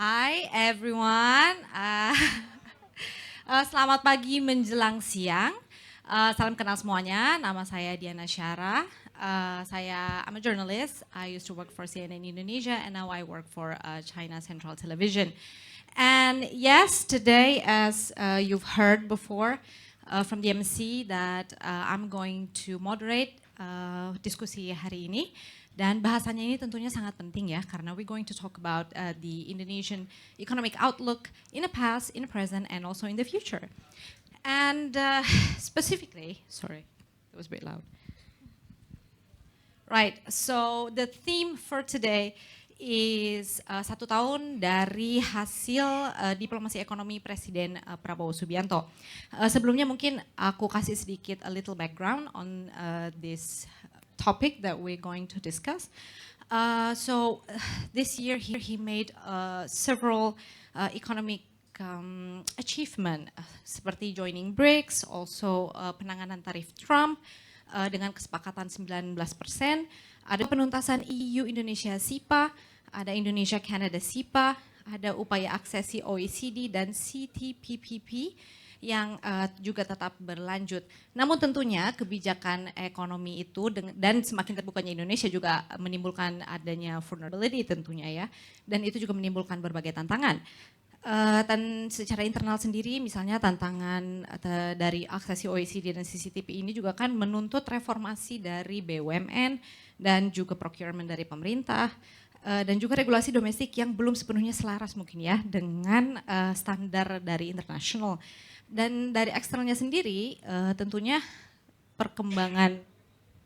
Hi everyone, selamat pagi menjelang siang. Salam kenal semuanya, nama saya Diana Syara. I'm a journalist. I used to work for CNN Indonesia and now I work for China Central Television. And yes, today, as you've heard before from the MC, that I'm going to moderate diskusi hari ini. Dan bahasanya ini tentunya sangat penting ya, karena we're going to talk about the Indonesian economic outlook in the past, in the present, and also in the future. And specifically, sorry, it was a bit loud. Right, so the theme for today is 1 tahun dari hasil diplomasi ekonomi Presiden Prabowo Subianto. Sebelumnya mungkin aku kasih sedikit a little background on this topic that we're going to discuss. This year he made several economic achievement seperti joining BRICS, also penanganan tarif Trump dengan kesepakatan 19%, ada penuntasan EU Indonesia SIPA, ada Indonesia Canada SIPA, ada upaya aksesi OECD dan CTPPP yang juga tetap berlanjut. Namun tentunya kebijakan ekonomi itu dan semakin terbukanya Indonesia juga menimbulkan adanya vulnerability tentunya ya. Dan itu juga menimbulkan berbagai tantangan. Dan secara internal sendiri misalnya tantangan dari aksesi OECD dan CCTP ini juga kan menuntut reformasi dari BUMN dan juga procurement dari pemerintah. Dan juga regulasi domestik yang belum sepenuhnya selaras mungkin ya dengan standar dari internasional. Dan dari eksternalnya sendiri tentunya perkembangan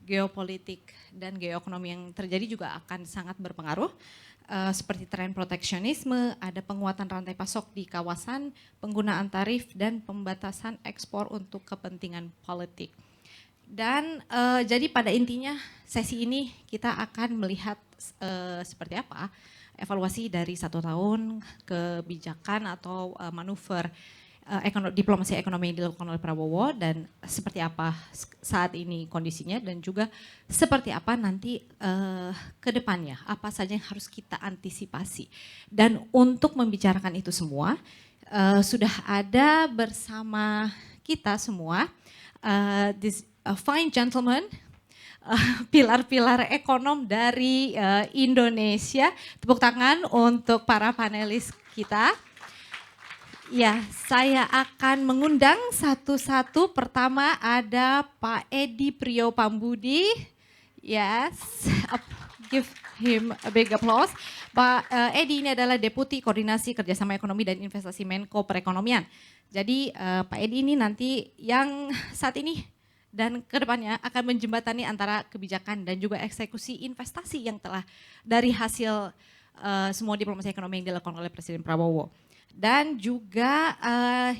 geopolitik dan geoekonomi yang terjadi juga akan sangat berpengaruh. Seperti tren proteksionisme, ada penguatan rantai pasok di kawasan, penggunaan tarif dan pembatasan ekspor untuk kepentingan politik. Dan jadi pada intinya sesi ini kita akan melihat seperti apa evaluasi dari 1 tahun kebijakan atau manuver diplomasi ekonomi yang dilakukan oleh Prabowo dan seperti apa saat ini kondisinya dan juga seperti apa nanti ke depannya, apa saja yang harus kita antisipasi. Dan untuk membicarakan itu semua sudah ada bersama kita semua this fine gentleman, pilar-pilar ekonom dari Indonesia. Tepuk tangan untuk para panelis kita. Ya, saya akan mengundang satu-satu. Pertama ada Pak Edi Priopambudi. Yes, give him a big applause. Pak Edi ini adalah Deputi Koordinasi Kerjasama Ekonomi dan Investasi Menko Perekonomian. Jadi Pak Edi ini nanti yang saat ini dan kedepannya akan menjembatani antara kebijakan dan juga eksekusi investasi yang telah dari hasil semua diplomasi ekonomi yang dilakukan oleh Presiden Prabowo. Dan juga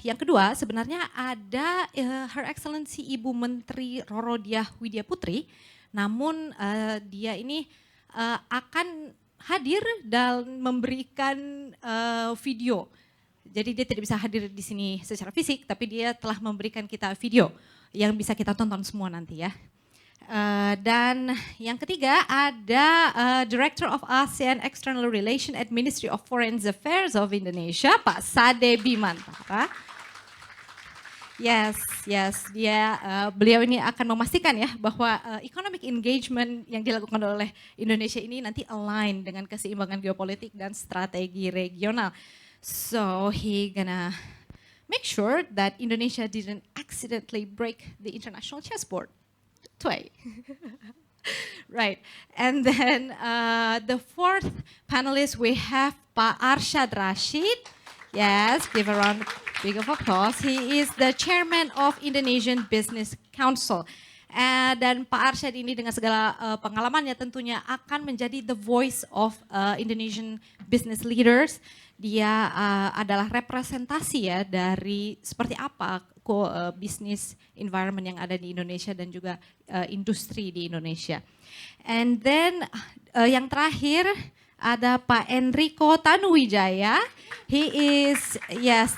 yang kedua sebenarnya ada Her Excellency Ibu Menteri Roro Diah Widya Putri, namun dia ini akan hadir dan memberikan video. Jadi dia tidak bisa hadir di sini secara fisik, tapi dia telah memberikan kita video yang bisa kita tonton semua nanti ya. Dan yang ketiga ada Director of ASEAN External Relations at Ministry of Foreign Affairs of Indonesia, Pak Sade Bimantara. Yes, beliau ini akan memastikan ya bahwa economic engagement yang dilakukan oleh Indonesia ini nanti align dengan keseimbangan geopolitik dan strategi regional. So he gonna make sure that Indonesia didn't accidentally break the international chessboard. Right, and then the fourth panelist we have Pak Arsyad Rashid. Yes, give a round big of applause. He is the chairman of Indonesian Business Council. Dan Pak Arsyad ini dengan segala pengalamannya tentunya akan menjadi the voice of Indonesian business leaders. Dia adalah representasi ya dari seperti apa business environment yang ada di Indonesia dan juga industri di Indonesia. And then yang terakhir ada Pak Enrico Tanuwijaya. He is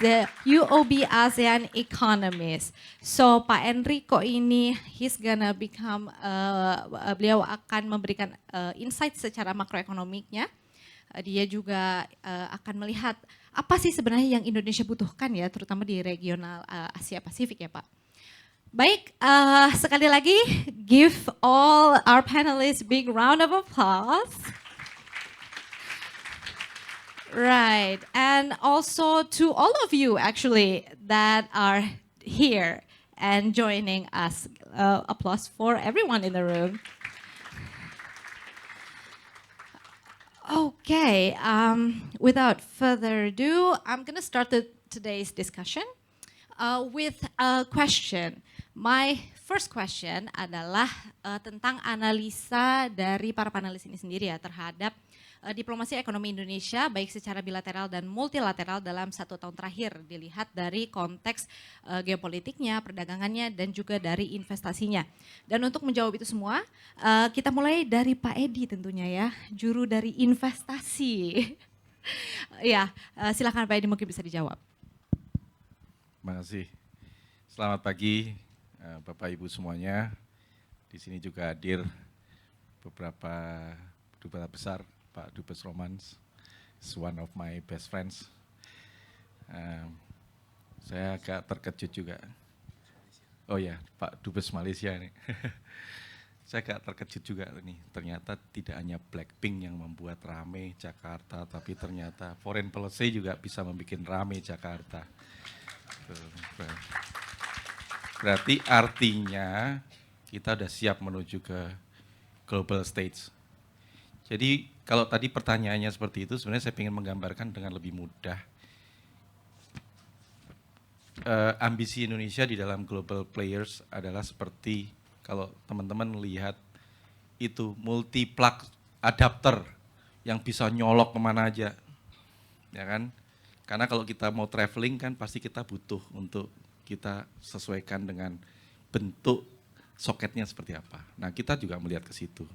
the UOB ASEAN economist. So Pak Enrico ini he's gonna become beliau akan memberikan insight secara makroekonomiknya Dia juga akan melihat apa sih sebenarnya yang Indonesia butuhkan ya, terutama di regional Asia Pasifik ya Pak. Baik, sekali lagi give all our panelists big round of applause. Right, and also to all of you actually that are here and joining us. Applause for everyone in the room. Okay, without further ado, I'm going to start today's discussion with a question. My first question adalah tentang analisa dari para panelis ini sendiri ya terhadap diplomasi ekonomi Indonesia baik secara bilateral dan multilateral dalam 1 tahun terakhir dilihat dari konteks geopolitiknya, perdagangannya dan juga dari investasinya. Dan untuk menjawab itu semua kita mulai dari Pak Edi tentunya ya, juru dari investasi. Ya, silakan Pak Edi mungkin bisa dijawab. Terima kasih. Selamat pagi Bapak Ibu semuanya. Di sini juga hadir beberapa duta besar, Pak Dubes Romans, is one of my best friends. Saya agak terkejut juga. Oh ya, Pak Dubes Malaysia nih. Saya agak terkejut juga nih, ternyata tidak hanya Blackpink yang membuat rame Jakarta, tapi ternyata foreign policy juga bisa membuat rame Jakarta. Berarti artinya kita sudah siap menuju ke global stage. Jadi kalau tadi pertanyaannya seperti itu, sebenarnya saya ingin menggambarkan dengan lebih mudah. Ambisi Indonesia di dalam global players adalah seperti kalau teman-teman lihat itu multi-plug adapter yang bisa nyolok kemana aja, ya kan? Karena kalau kita mau traveling kan pasti kita butuh untuk kita sesuaikan dengan bentuk soketnya seperti apa. Nah kita juga melihat ke situ.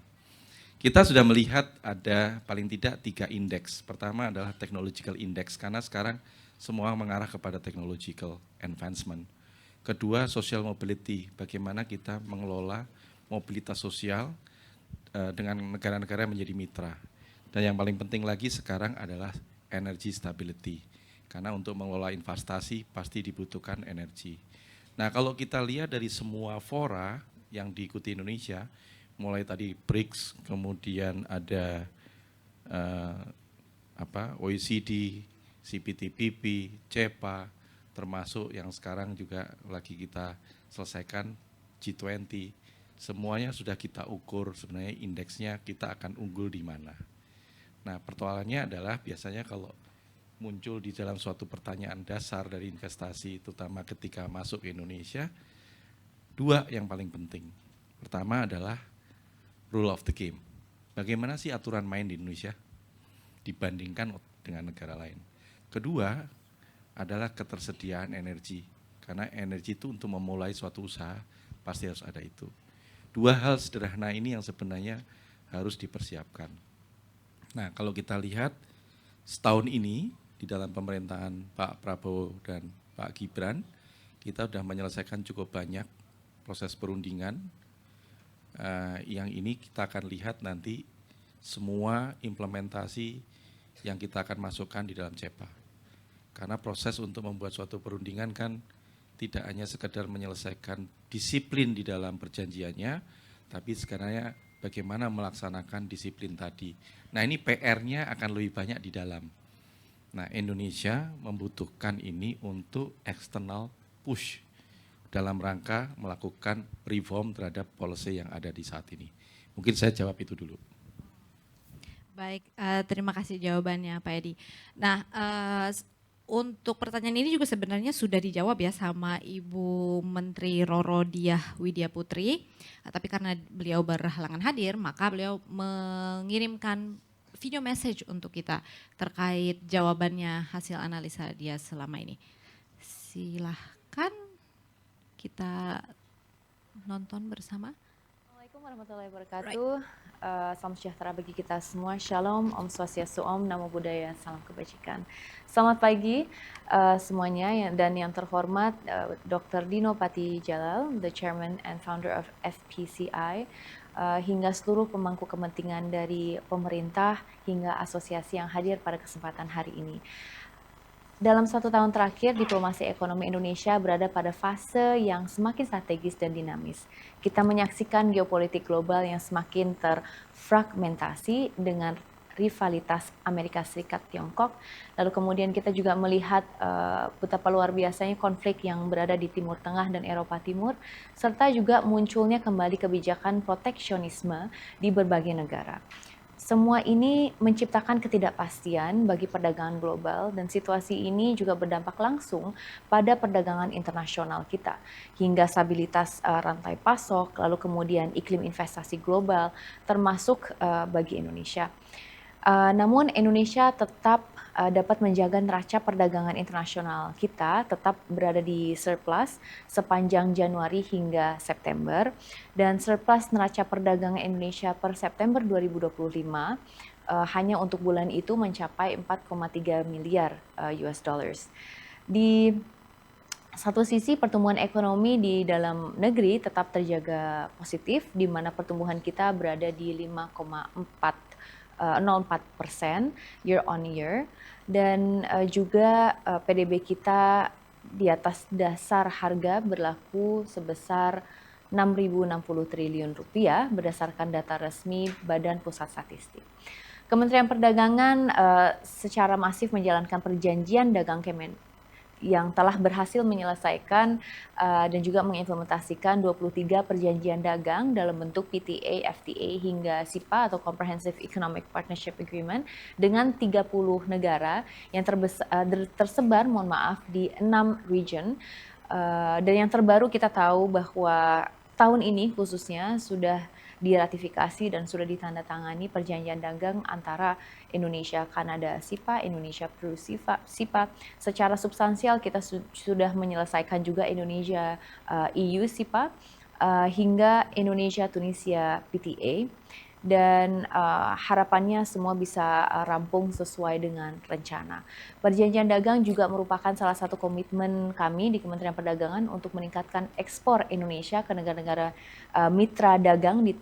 Kita sudah melihat ada paling tidak 3 indeks. Pertama adalah technological index karena sekarang semua mengarah kepada technological advancement. Kedua social mobility, bagaimana kita mengelola mobilitas sosial dengan negara-negara yang menjadi mitra. Dan yang paling penting lagi sekarang adalah energy stability. Karena untuk mengelola investasi pasti dibutuhkan energi. Nah kalau kita lihat dari semua fora yang diikuti Indonesia, mulai tadi BRICS, kemudian ada OECD, CPTPP, CEPA, termasuk yang sekarang juga lagi kita selesaikan G20, semuanya sudah kita ukur sebenarnya indeksnya kita akan unggul di mana. Nah persoalannya adalah biasanya kalau muncul di dalam suatu pertanyaan dasar dari investasi, terutama ketika masuk ke Indonesia, 2 yang paling penting. Pertama adalah rule of the game. Bagaimana sih aturan main di Indonesia dibandingkan dengan negara lain. Kedua adalah ketersediaan energi. Karena energi itu untuk memulai suatu usaha pasti harus ada itu. 2 hal sederhana ini yang sebenarnya harus dipersiapkan. Nah kalau kita lihat setahun ini di dalam pemerintahan Pak Prabowo dan Pak Gibran, kita sudah menyelesaikan cukup banyak proses perundingan. Yang ini kita akan lihat nanti semua implementasi yang kita akan masukkan di dalam CEPA. Karena proses untuk membuat suatu perundingan kan tidak hanya sekedar menyelesaikan disiplin di dalam perjanjiannya, tapi sebenarnya bagaimana melaksanakan disiplin tadi. Nah ini PR-nya akan lebih banyak di dalam. Nah Indonesia membutuhkan ini untuk external push dalam rangka melakukan reform terhadap policy yang ada di saat ini. Mungkin saya jawab itu dulu. Baik, terima kasih jawabannya Pak Edi. Nah, untuk pertanyaan ini juga sebenarnya sudah dijawab ya sama Ibu Menteri Roro Diah Widya Putri, tapi karena beliau berhalangan hadir, maka beliau mengirimkan video message untuk kita terkait jawabannya hasil analisa dia selama ini. Silahkan kita nonton bersama. Assalamualaikum warahmatullahi wabarakatuh. Salam sejahtera bagi kita semua. Shalom, Om Swastiastu, Om Namo Buddhaya, salam kebajikan. Selamat pagi semuanya dan yang terhormat Dr. Dino Patijalal, the Chairman and Founder of FPCI. hingga seluruh pemangku kepentingan dari pemerintah hingga asosiasi yang hadir pada kesempatan hari ini. Dalam 1 tahun terakhir, diplomasi ekonomi Indonesia berada pada fase yang semakin strategis dan dinamis. Kita menyaksikan geopolitik global yang semakin terfragmentasi dengan rivalitas Amerika Serikat-Tiongkok. Lalu kemudian kita juga melihat betapa luar biasanya konflik yang berada di Timur Tengah dan Eropa Timur, serta juga munculnya kembali kebijakan proteksionisme di berbagai negara. Semua ini menciptakan ketidakpastian bagi perdagangan global dan situasi ini juga berdampak langsung pada perdagangan internasional kita hingga stabilitas rantai pasok, lalu kemudian iklim investasi global termasuk bagi Indonesia. Namun Indonesia tetap dapat menjaga neraca perdagangan internasional kita tetap berada di surplus sepanjang Januari hingga September, dan surplus neraca perdagangan Indonesia per September 2025 hanya untuk bulan itu mencapai 4,3 miliar US dollars. Di satu sisi pertumbuhan ekonomi di dalam negeri tetap terjaga positif, di mana pertumbuhan kita berada di 0,4% year on year, dan juga PDB kita di atas dasar harga berlaku sebesar 6.060 triliun rupiah berdasarkan data resmi Badan Pusat Statistik. Kementerian Perdagangan secara masif menjalankan perjanjian dagang yang telah berhasil menyelesaikan dan juga mengimplementasikan 23 perjanjian dagang dalam bentuk PTA, FTA hingga SIPA atau Comprehensive Economic Partnership Agreement dengan 30 negara yang tersebar di 6 region. Dan yang terbaru kita tahu bahwa tahun ini khususnya sudah diratifikasi dan sudah ditandatangani perjanjian dagang antara Indonesia, Kanada, SIPA, Indonesia, Peru, SIPA. Secara substansial kita sudah menyelesaikan juga Indonesia, EU, SIPA, hingga Indonesia, Tunisia, PTA. Dan harapannya semua bisa rampung sesuai dengan rencana. Perjanjian dagang juga merupakan salah satu komitmen kami di Kementerian Perdagangan untuk meningkatkan ekspor Indonesia ke negara-negara mitra dagang di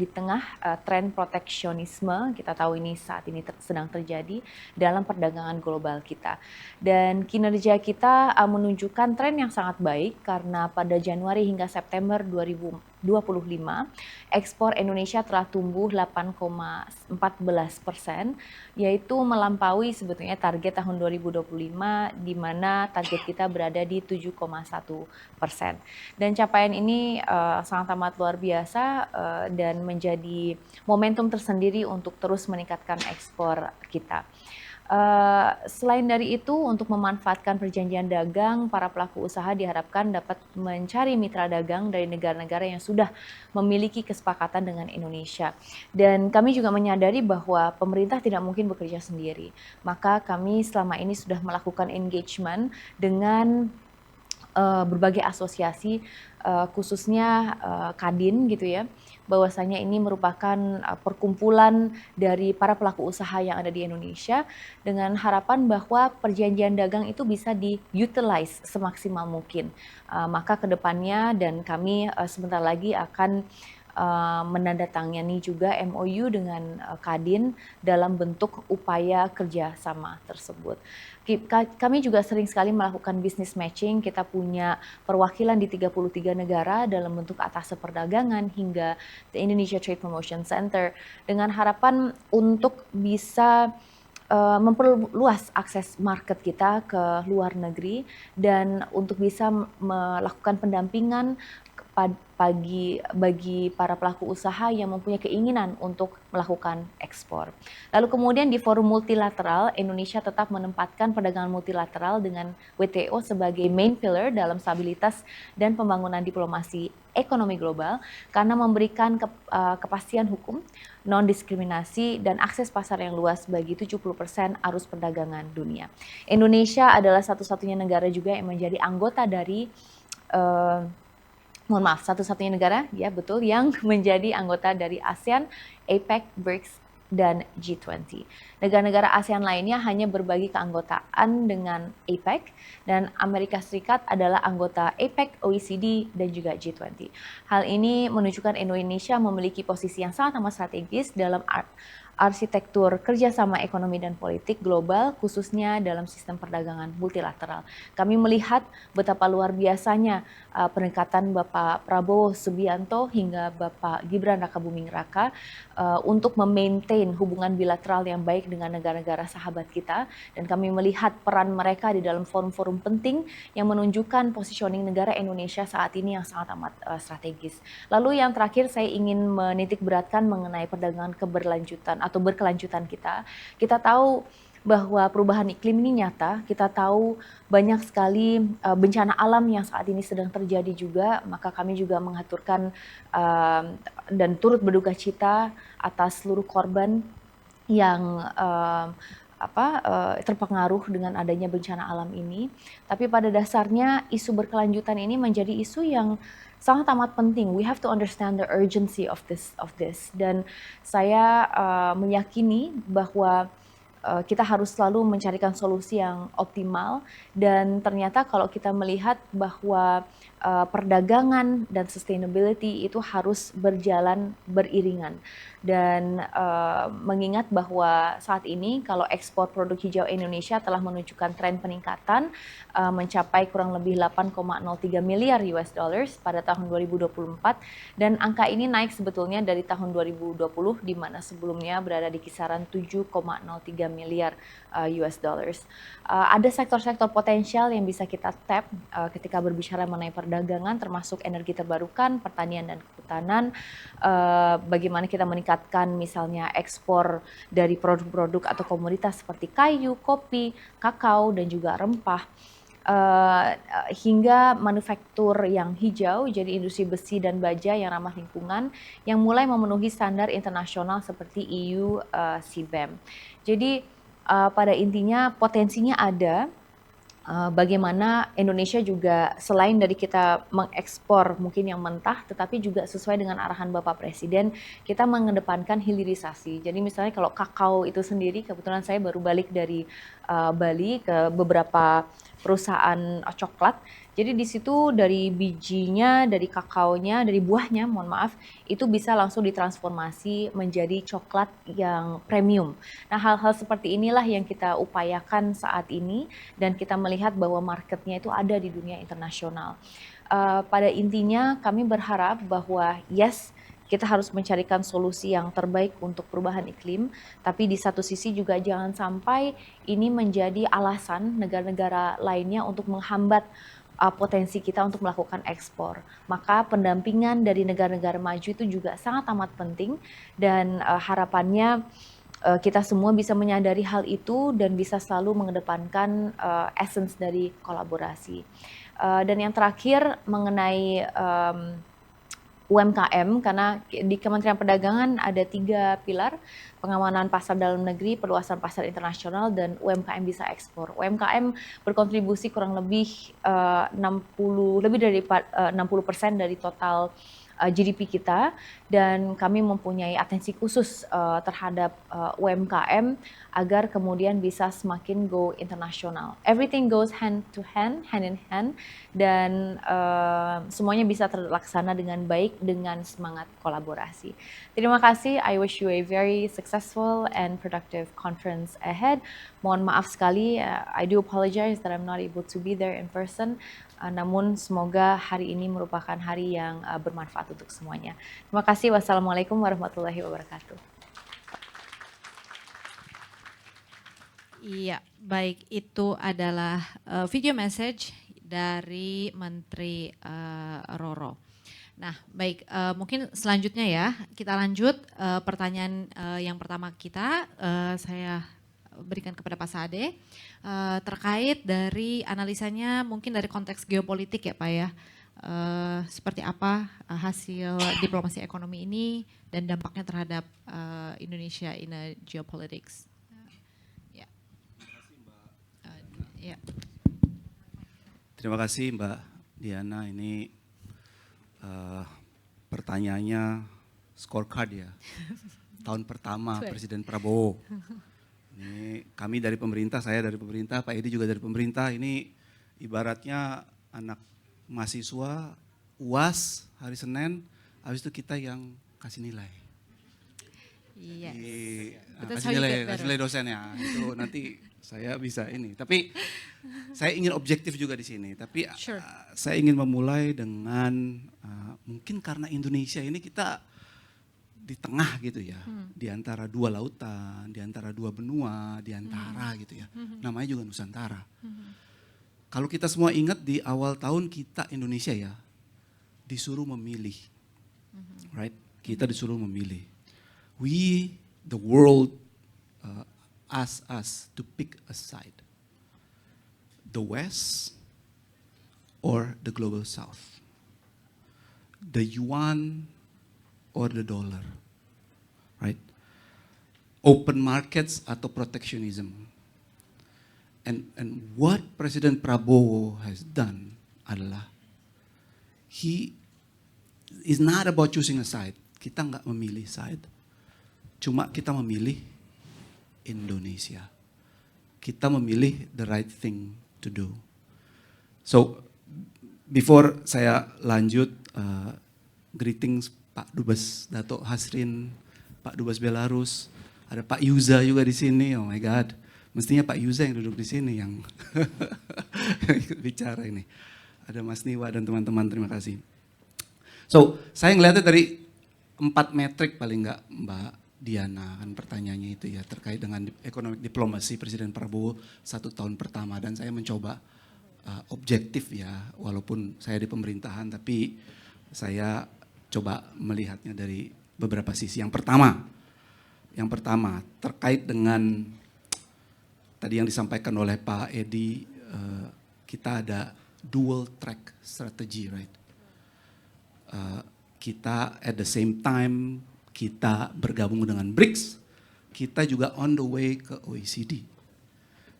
tengah tren proteksionisme. Kita tahu ini saat ini sedang terjadi dalam perdagangan global kita. Dan kinerja kita menunjukkan tren yang sangat baik karena pada Januari hingga September 2025, ekspor Indonesia telah tumbuh 8,14%, yaitu melampaui sebetulnya target tahun 2025 di mana target kita berada di 7,1%. Dan capaian ini sangat amat luar biasa dan menjadi momentum tersendiri untuk terus meningkatkan ekspor kita. Selain dari itu, untuk memanfaatkan perjanjian dagang, para pelaku usaha diharapkan dapat mencari mitra dagang dari negara-negara yang sudah memiliki kesepakatan dengan Indonesia. Dan kami juga menyadari bahwa pemerintah tidak mungkin bekerja sendiri. Maka kami selama ini sudah melakukan engagement dengan berbagai asosiasi, khususnya Kadin gitu ya, bahwasanya ini merupakan perkumpulan dari para pelaku usaha yang ada di Indonesia dengan harapan bahwa perjanjian dagang itu bisa di-utilize semaksimal mungkin. Maka kedepannya dan kami sebentar lagi akan menandatangani juga MOU dengan Kadin dalam bentuk upaya kerjasama tersebut. Kami juga sering sekali melakukan business matching. Kita punya perwakilan di 33 negara dalam bentuk atas perdagangan hingga the Indonesia Trade Promotion Center dengan harapan untuk bisa memperluas akses market kita ke luar negeri dan untuk bisa melakukan pendampingan bagi para pelaku usaha yang mempunyai keinginan untuk melakukan ekspor. Lalu kemudian di forum multilateral, Indonesia tetap menempatkan perdagangan multilateral dengan WTO sebagai main pillar dalam stabilitas dan pembangunan diplomasi ekonomi global karena memberikan kepastian hukum, non-diskriminasi, dan akses pasar yang luas bagi 70% arus perdagangan dunia. Indonesia adalah satu-satunya negara juga yang menjadi anggota dari satu-satunya negara, ya betul, yang menjadi anggota dari ASEAN, APEC, BRICS, dan G20. Negara-negara ASEAN lainnya hanya berbagi keanggotaan dengan APEC, dan Amerika Serikat adalah anggota APEC, OECD, dan juga G20. Hal ini menunjukkan Indonesia memiliki posisi yang sangat amat strategis dalam arsitektur kerjasama ekonomi dan politik global, khususnya dalam sistem perdagangan multilateral. Kami melihat betapa luar biasanya pendekatan Bapak Prabowo Subianto hingga Bapak Gibran Rakabuming Raka untuk memaintain hubungan bilateral yang baik dengan negara-negara sahabat kita, dan kami melihat peran mereka di dalam forum-forum penting yang menunjukkan positioning negara Indonesia saat ini yang sangat amat strategis. Lalu yang terakhir saya ingin menitik beratkan mengenai perdagangan keberlanjutan atau berkelanjutan kita. Kita tahu bahwa perubahan iklim ini nyata, kita tahu banyak sekali bencana alam yang saat ini sedang terjadi juga, maka kami juga mengaturkan dan turut berduka cita atas seluruh korban yang terpengaruh dengan adanya bencana alam ini. Tapi pada dasarnya isu berkelanjutan ini menjadi isu yang sangat amat penting. We have to understand the urgency of this. Dan saya meyakini bahwa kita harus selalu mencarikan solusi yang optimal, dan ternyata kalau kita melihat bahwa perdagangan dan sustainability itu harus berjalan beriringan, dan mengingat bahwa saat ini kalau ekspor produk hijau Indonesia telah menunjukkan tren peningkatan mencapai kurang lebih 8,03 miliar US dollars pada tahun 2024, dan angka ini naik sebetulnya dari tahun 2020 di mana sebelumnya berada di kisaran 7,03 miliar US dollars. Ada sektor-sektor potensial yang bisa kita tap ketika berbicara mengenai perdagangan, termasuk energi terbarukan, pertanian dan kehutanan, bagaimana kita meningkatkan misalnya ekspor dari produk-produk atau komoditas seperti kayu, kopi, kakao, dan juga rempah, hingga manufaktur yang hijau, jadi industri besi dan baja yang ramah lingkungan yang mulai memenuhi standar internasional seperti EU CBAM. Jadi pada intinya potensinya ada. Bagaimana Indonesia juga selain dari kita mengekspor mungkin yang mentah, tetapi juga sesuai dengan arahan Bapak Presiden, kita mengedepankan hilirisasi. Jadi misalnya kalau kakao itu sendiri, kebetulan saya baru balik dari Bali ke beberapa perusahaan coklat. Jadi di situ dari bijinya, dari kakaonya, dari buahnya, mohon maaf, itu bisa langsung ditransformasi menjadi coklat yang premium. Nah, hal-hal seperti inilah yang kita upayakan saat ini, dan kita melihat bahwa marketnya itu ada di dunia internasional. Pada intinya kami berharap bahwa yes, kita harus mencarikan solusi yang terbaik untuk perubahan iklim, tapi di satu sisi juga jangan sampai ini menjadi alasan negara-negara lainnya untuk menghambat potensi kita untuk melakukan ekspor. Maka pendampingan dari negara-negara maju itu juga sangat amat penting, dan harapannya kita semua bisa menyadari hal itu dan bisa selalu mengedepankan essence dari kolaborasi. Dan yang terakhir mengenai UMKM, karena di Kementerian Perdagangan ada 3 pilar: pengamanan pasar dalam negeri, perluasan pasar internasional, dan UMKM bisa ekspor. UMKM berkontribusi kurang lebih 60% dari total GDP kita, dan kami mempunyai atensi khusus terhadap UMKM agar kemudian bisa semakin go internasional. Everything goes hand in hand, dan semuanya bisa terlaksana dengan baik dengan semangat kolaborasi. Terima kasih. I wish you a very successful and productive conference ahead. Mohon maaf sekali, I do apologize that I'm not able to be there in person. Namun semoga hari ini merupakan hari yang bermanfaat untuk semuanya. Terima kasih. Wassalamualaikum warahmatullahi wabarakatuh. Iya, baik, itu adalah video message dari Menteri Roro. Nah, baik, mungkin selanjutnya ya, kita lanjut pertanyaan yang pertama kita, saya berikan kepada Pak Sade, terkait dari analisanya mungkin dari konteks geopolitik ya Pak ya, seperti apa hasil diplomasi ekonomi ini dan dampaknya terhadap Indonesia in a geopolitics. Ya. Terima kasih Mbak Diana, ini pertanyaannya scorecard ya. tahun pertama Presiden Prabowo. Ini kami dari pemerintah, saya dari pemerintah, Pak Edi juga dari pemerintah. Ini ibaratnya anak mahasiswa UAS hari Senin, habis itu kita yang kasih nilai. Yes. Kasih nilai dosennya. Itu nanti saya bisa ini. Tapi saya ingin objektif juga di sini. Tapi Sure. saya ingin memulai dengan mungkin karena Indonesia ini kita di tengah gitu ya, di antara dua lautan, di antara dua benua, di antara gitu ya. Namanya juga Nusantara. Kalau kita semua ingat di awal tahun kita Indonesia ya disuruh memilih, right? Kita disuruh memilih. We, the world, ask us to pick a side, the West or the global South, the yuan or the dollar, right? Open markets atau protectionism. And what President Prabowo has done adalah he is not about choosing a side. Kita nggak memilih side, cuma kita memilih Indonesia. Kita memilih the right thing to do. So before saya lanjut, greetings Pak Dubes Dato Hasrin, Pak Dubes Belarus, ada Pak Yuza juga di sini. Oh my God, mestinya Pak Yuza yang duduk di sini yang ikut bicara ini. Ada Mas Niwa dan teman-teman, terima kasih. So saya ngelihatnya dari 4 metrik paling nggak Mbak Diana, kan pertanyaannya itu ya terkait dengan economic diplomasi Presiden Prabowo 1 tahun pertama, dan saya mencoba objektif ya, walaupun saya di pemerintahan tapi saya coba melihatnya dari beberapa sisi. Yang pertama terkait dengan tadi yang disampaikan oleh Pak Edi, kita ada dual track strategy, right? Kita at the same time kita bergabung dengan BRICS, kita juga on the way ke OECD.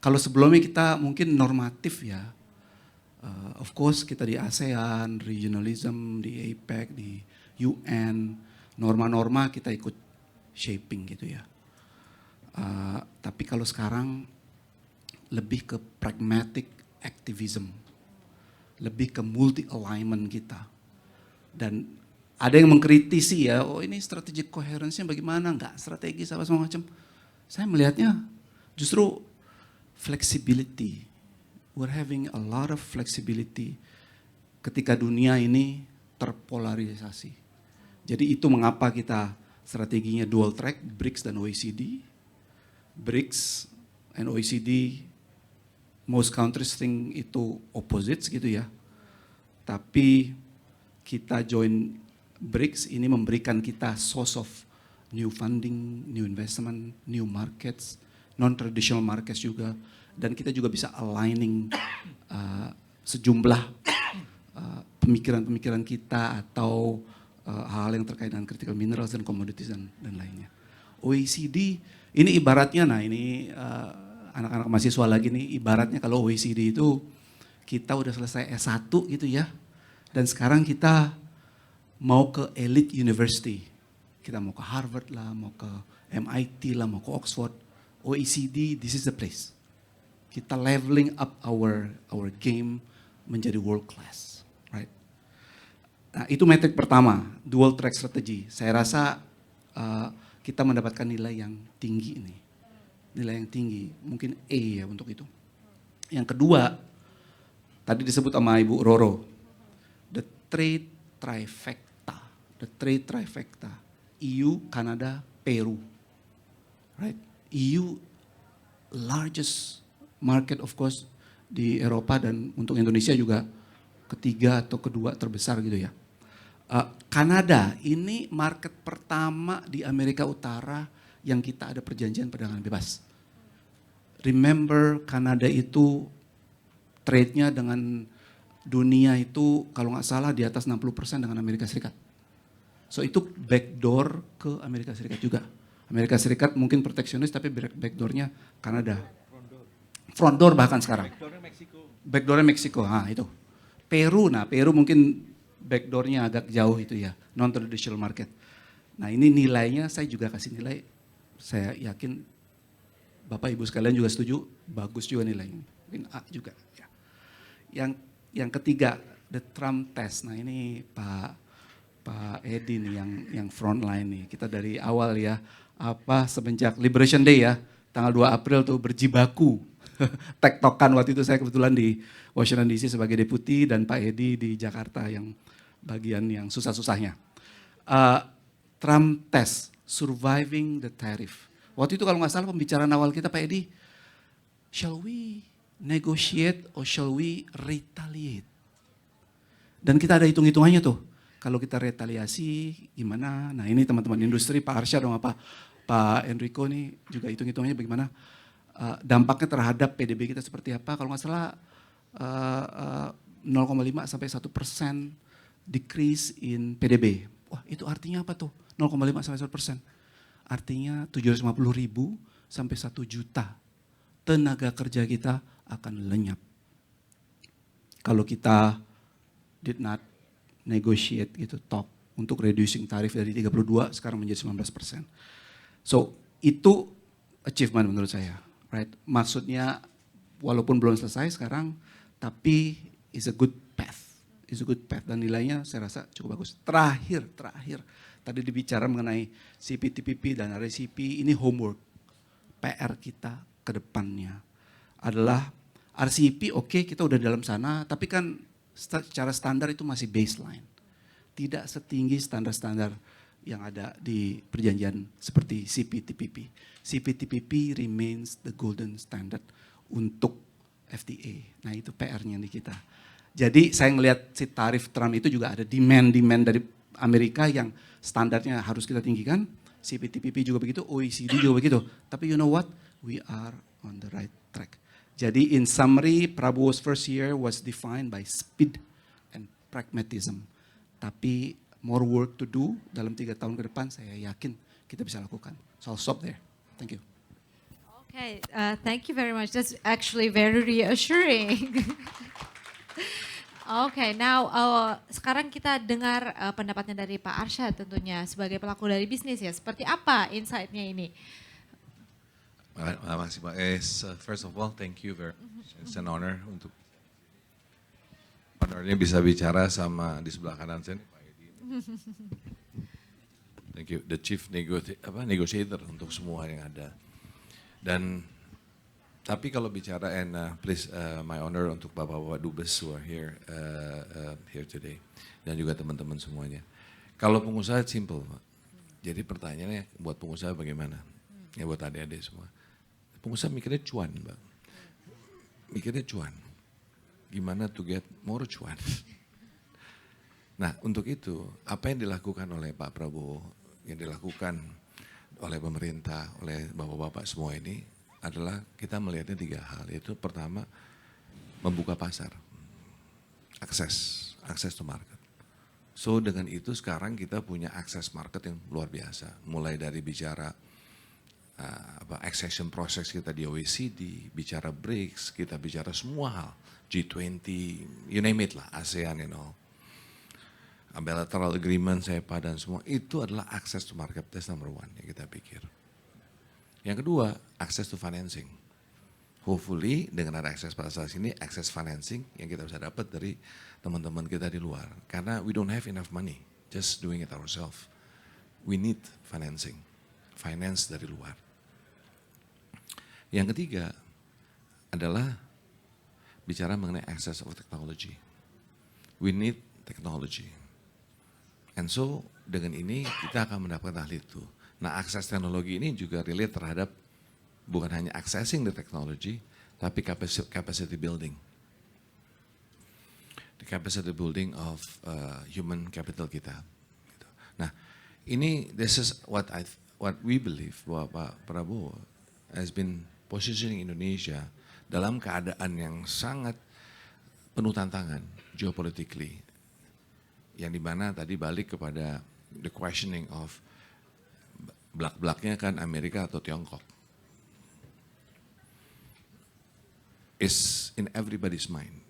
Kalau sebelumnya kita mungkin normatif ya, of course kita di ASEAN, regionalism, di APEC, di UN, norma-norma kita ikut shaping gitu ya. Tapi kalau sekarang lebih ke pragmatic activism, lebih ke multi alignment kita. Dan ada yang mengkritisi ya, oh ini strategic coherence-nya bagaimana, nggak strategis apa semua macam. Saya melihatnya justru flexibility. We're having a lot of flexibility ketika dunia ini terpolarisasi. Jadi itu mengapa kita strateginya dual track, BRICS dan OECD. BRICS and OECD, most countries think itu opposites gitu ya. Tapi kita join BRICS ini memberikan kita source of new funding, new investment, new markets, non-traditional markets juga. Dan kita juga bisa aligning sejumlah pemikiran-pemikiran kita atau hal-hal yang terkait dengan critical minerals dan commodities dan lainnya. OECD ini ibaratnya, nah ini anak-anak mahasiswa lagi nih, ibaratnya kalau OECD itu kita udah selesai S1 gitu ya. Dan sekarang kita mau ke elite university. Kita mau ke Harvard lah, mau ke MIT lah, mau ke Oxford. OECD, this is the place. Kita leveling up our game menjadi world class, right? Nah, itu metrik pertama, dual track strategy. Saya rasa kita mendapatkan nilai yang tinggi ini. Nilai yang tinggi, mungkin A ya untuk itu. Yang kedua, tadi disebut sama Ibu Roro, the trade trifecta. The trade trifecta, EU, Kanada, Peru. Right? EU largest market of course di Eropa, dan untuk Indonesia juga ketiga atau kedua terbesar gitu ya. Kanada ini market pertama di Amerika Utara yang kita ada perjanjian perdagangan bebas. Remember, Kanada itu trade-nya dengan dunia itu kalau nggak salah di atas 60% dengan Amerika Serikat. So itu backdoor ke Amerika Serikat juga. Amerika Serikat mungkin proteksionis tapi backdoor-nya Kanada. Front door bahkan sekarang. Backdoor-nya Meksiko. Nah itu. Peru, nah Peru mungkin backdoor-nya agak jauh itu ya, non-traditional market. Nah ini nilainya saya juga kasih nilai, saya yakin Bapak Ibu sekalian juga setuju, bagus juga nilainya. Mungkin A juga. Ya. Yang ketiga, the Trump test. Nah ini Pak Edi nih yang front line nih. Kita dari awal ya, semenjak Liberation Day ya, tanggal 2 April tuh berjibaku. Tektokan waktu itu saya kebetulan di Washington DC sebagai deputi dan Pak Edi di Jakarta yang bagian yang susah-susahnya. Trump test, surviving the tariff. Waktu itu kalau nggak salah pembicaraan awal kita Pak Edi, shall we negotiate or shall we retaliate? Dan kita ada hitung-hitungannya tuh. Kalau kita retaliasi gimana? Nah ini teman-teman industri, Pak Arsyad dong Pak Enrico nih juga hitung-hitungannya bagaimana. Dampaknya terhadap PDB kita seperti apa? Kalau nggak salah 0,5 sampai 1% decrease in PDB. Wah itu artinya apa tuh? 0,5 sampai 1%. Artinya 750.000 sampai 1 juta tenaga kerja kita akan lenyap. Kalau kita did not negotiate gitu, talk untuk reducing tarif dari 32 sekarang menjadi 19%. So itu achievement menurut saya. Right? Maksudnya walaupun belum selesai sekarang, tapi is a good path. Is a good path dan nilainya saya rasa cukup bagus. Terakhir, tadi dibicara mengenai CPTPP dan RCEP, ini homework. PR kita ke depannya adalah RCEP oke, kita udah dalam sana, tapi kan secara standar itu masih baseline. Tidak setinggi standar-standar yang ada di perjanjian seperti CPTPP. CPTPP remains the golden standard untuk FTA. Nah itu PR-nya di kita. Jadi saya ngelihat si tarif Trump itu juga ada demand dari Amerika yang standarnya harus kita tinggikan. CPTPP juga begitu, OECD juga begitu. Tapi you know what? We are on the right track. Jadi in summary, Prabowo's first year was defined by speed and pragmatism. Tapi more work to do dalam 3 tahun ke depan saya yakin kita bisa lakukan. So I'll stop there. Thank you. Okay, thank you very much. That's actually very reassuring. Okay, now sekarang kita dengar pendapatnya dari Pak Arsyad tentunya sebagai pelaku dari bisnis ya. Seperti apa insight-nya ini? Makasih Pak. First of all, thank you very much. It's an honor untuk honornya bisa bicara sama di sebelah kanan saya nih Pak Edi. Thank you, the chief negotiator untuk semua yang ada. Dan tapi kalau bicara please my honor untuk bapak-bapak dubes who are here today dan juga teman-teman semuanya. Kalau pengusaha simple, Pak. Jadi pertanyaannya buat pengusaha bagaimana? Ya buat adik-adik semua. Pengusaha mikirnya cuan, Pak. Mikirnya cuan. Gimana to get more cuan? Nah, untuk itu apa yang dilakukan oleh Pak Prabowo, yang dilakukan oleh pemerintah, oleh bapak-bapak semua ini adalah kita melihatnya 3 hal. Yaitu pertama, membuka pasar. Akses to market. So dengan itu sekarang kita punya akses market yang luar biasa. Mulai dari bicara accession process kita di OECD, bicara BRICS, kita bicara semua hal. G20, you name it lah, ASEAN and all. Bilateral agreement, SEPA dan semua, itu adalah access to market, that's number 1 yang kita pikir. Yang kedua, access to financing. Hopefully dengan ada access pada saat ini, access financing yang kita bisa dapat dari teman-teman kita di luar. Karena we don't have enough money, just doing it ourselves. We need financing, finance dari luar. Yang ketiga adalah bicara mengenai access of technology. We need technology. And so dengan ini kita akan mendapatkan hal itu. Nah akses teknologi ini juga relate terhadap bukan hanya accessing the technology, tapi capacity building. The capacity building of human capital kita. Nah ini this is what we believe bahwa Pak Prabowo has been positioning Indonesia dalam keadaan yang sangat penuh tantangan geopolitically. Yang dimana tadi balik kepada the questioning of belak-belaknya kan Amerika atau Tiongkok. Is in everybody's mind.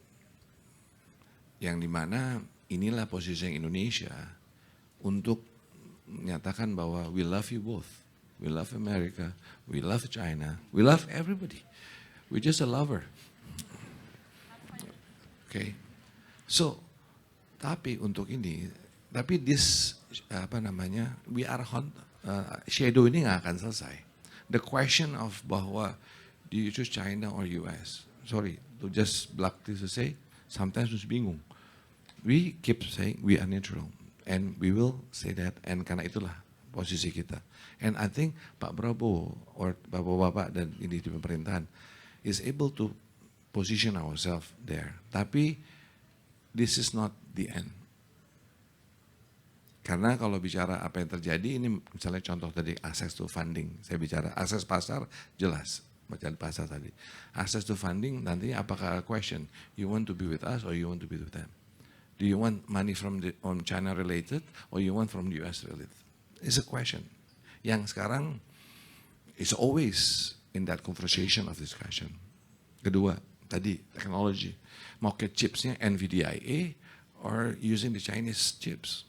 Yang dimana inilah posisi Indonesia untuk menyatakan bahwa we love you both. We love America, we love China, we love everybody. We're just a lover. Okay. So, tapi untuk ini, tapi this we are shadow ini nggak akan selesai. The question of bahwa do you choose China or US? Sorry, to just bluntly to say, sometimes it's bingung. We keep saying we are neutral, and we will say that, and karena itulah posisi kita. And I think Pak Prabowo or bapak-bapak dan ini di pemerintahan is able to position ourselves there. Tapi this is not the end. Karena kalau bicara apa yang terjadi, ini misalnya contoh tadi access to funding. Saya bicara akses pasar, jelas. Bacaan pasar tadi. Access to funding, nanti apakah question, you want to be with us or you want to be with them? Do you want money from China related or you want from the US related? It's a question. Yang sekarang is always in that conversation of discussion. Kedua, tadi technology. Mau ke chipsnya NVIDIA or using the Chinese chips?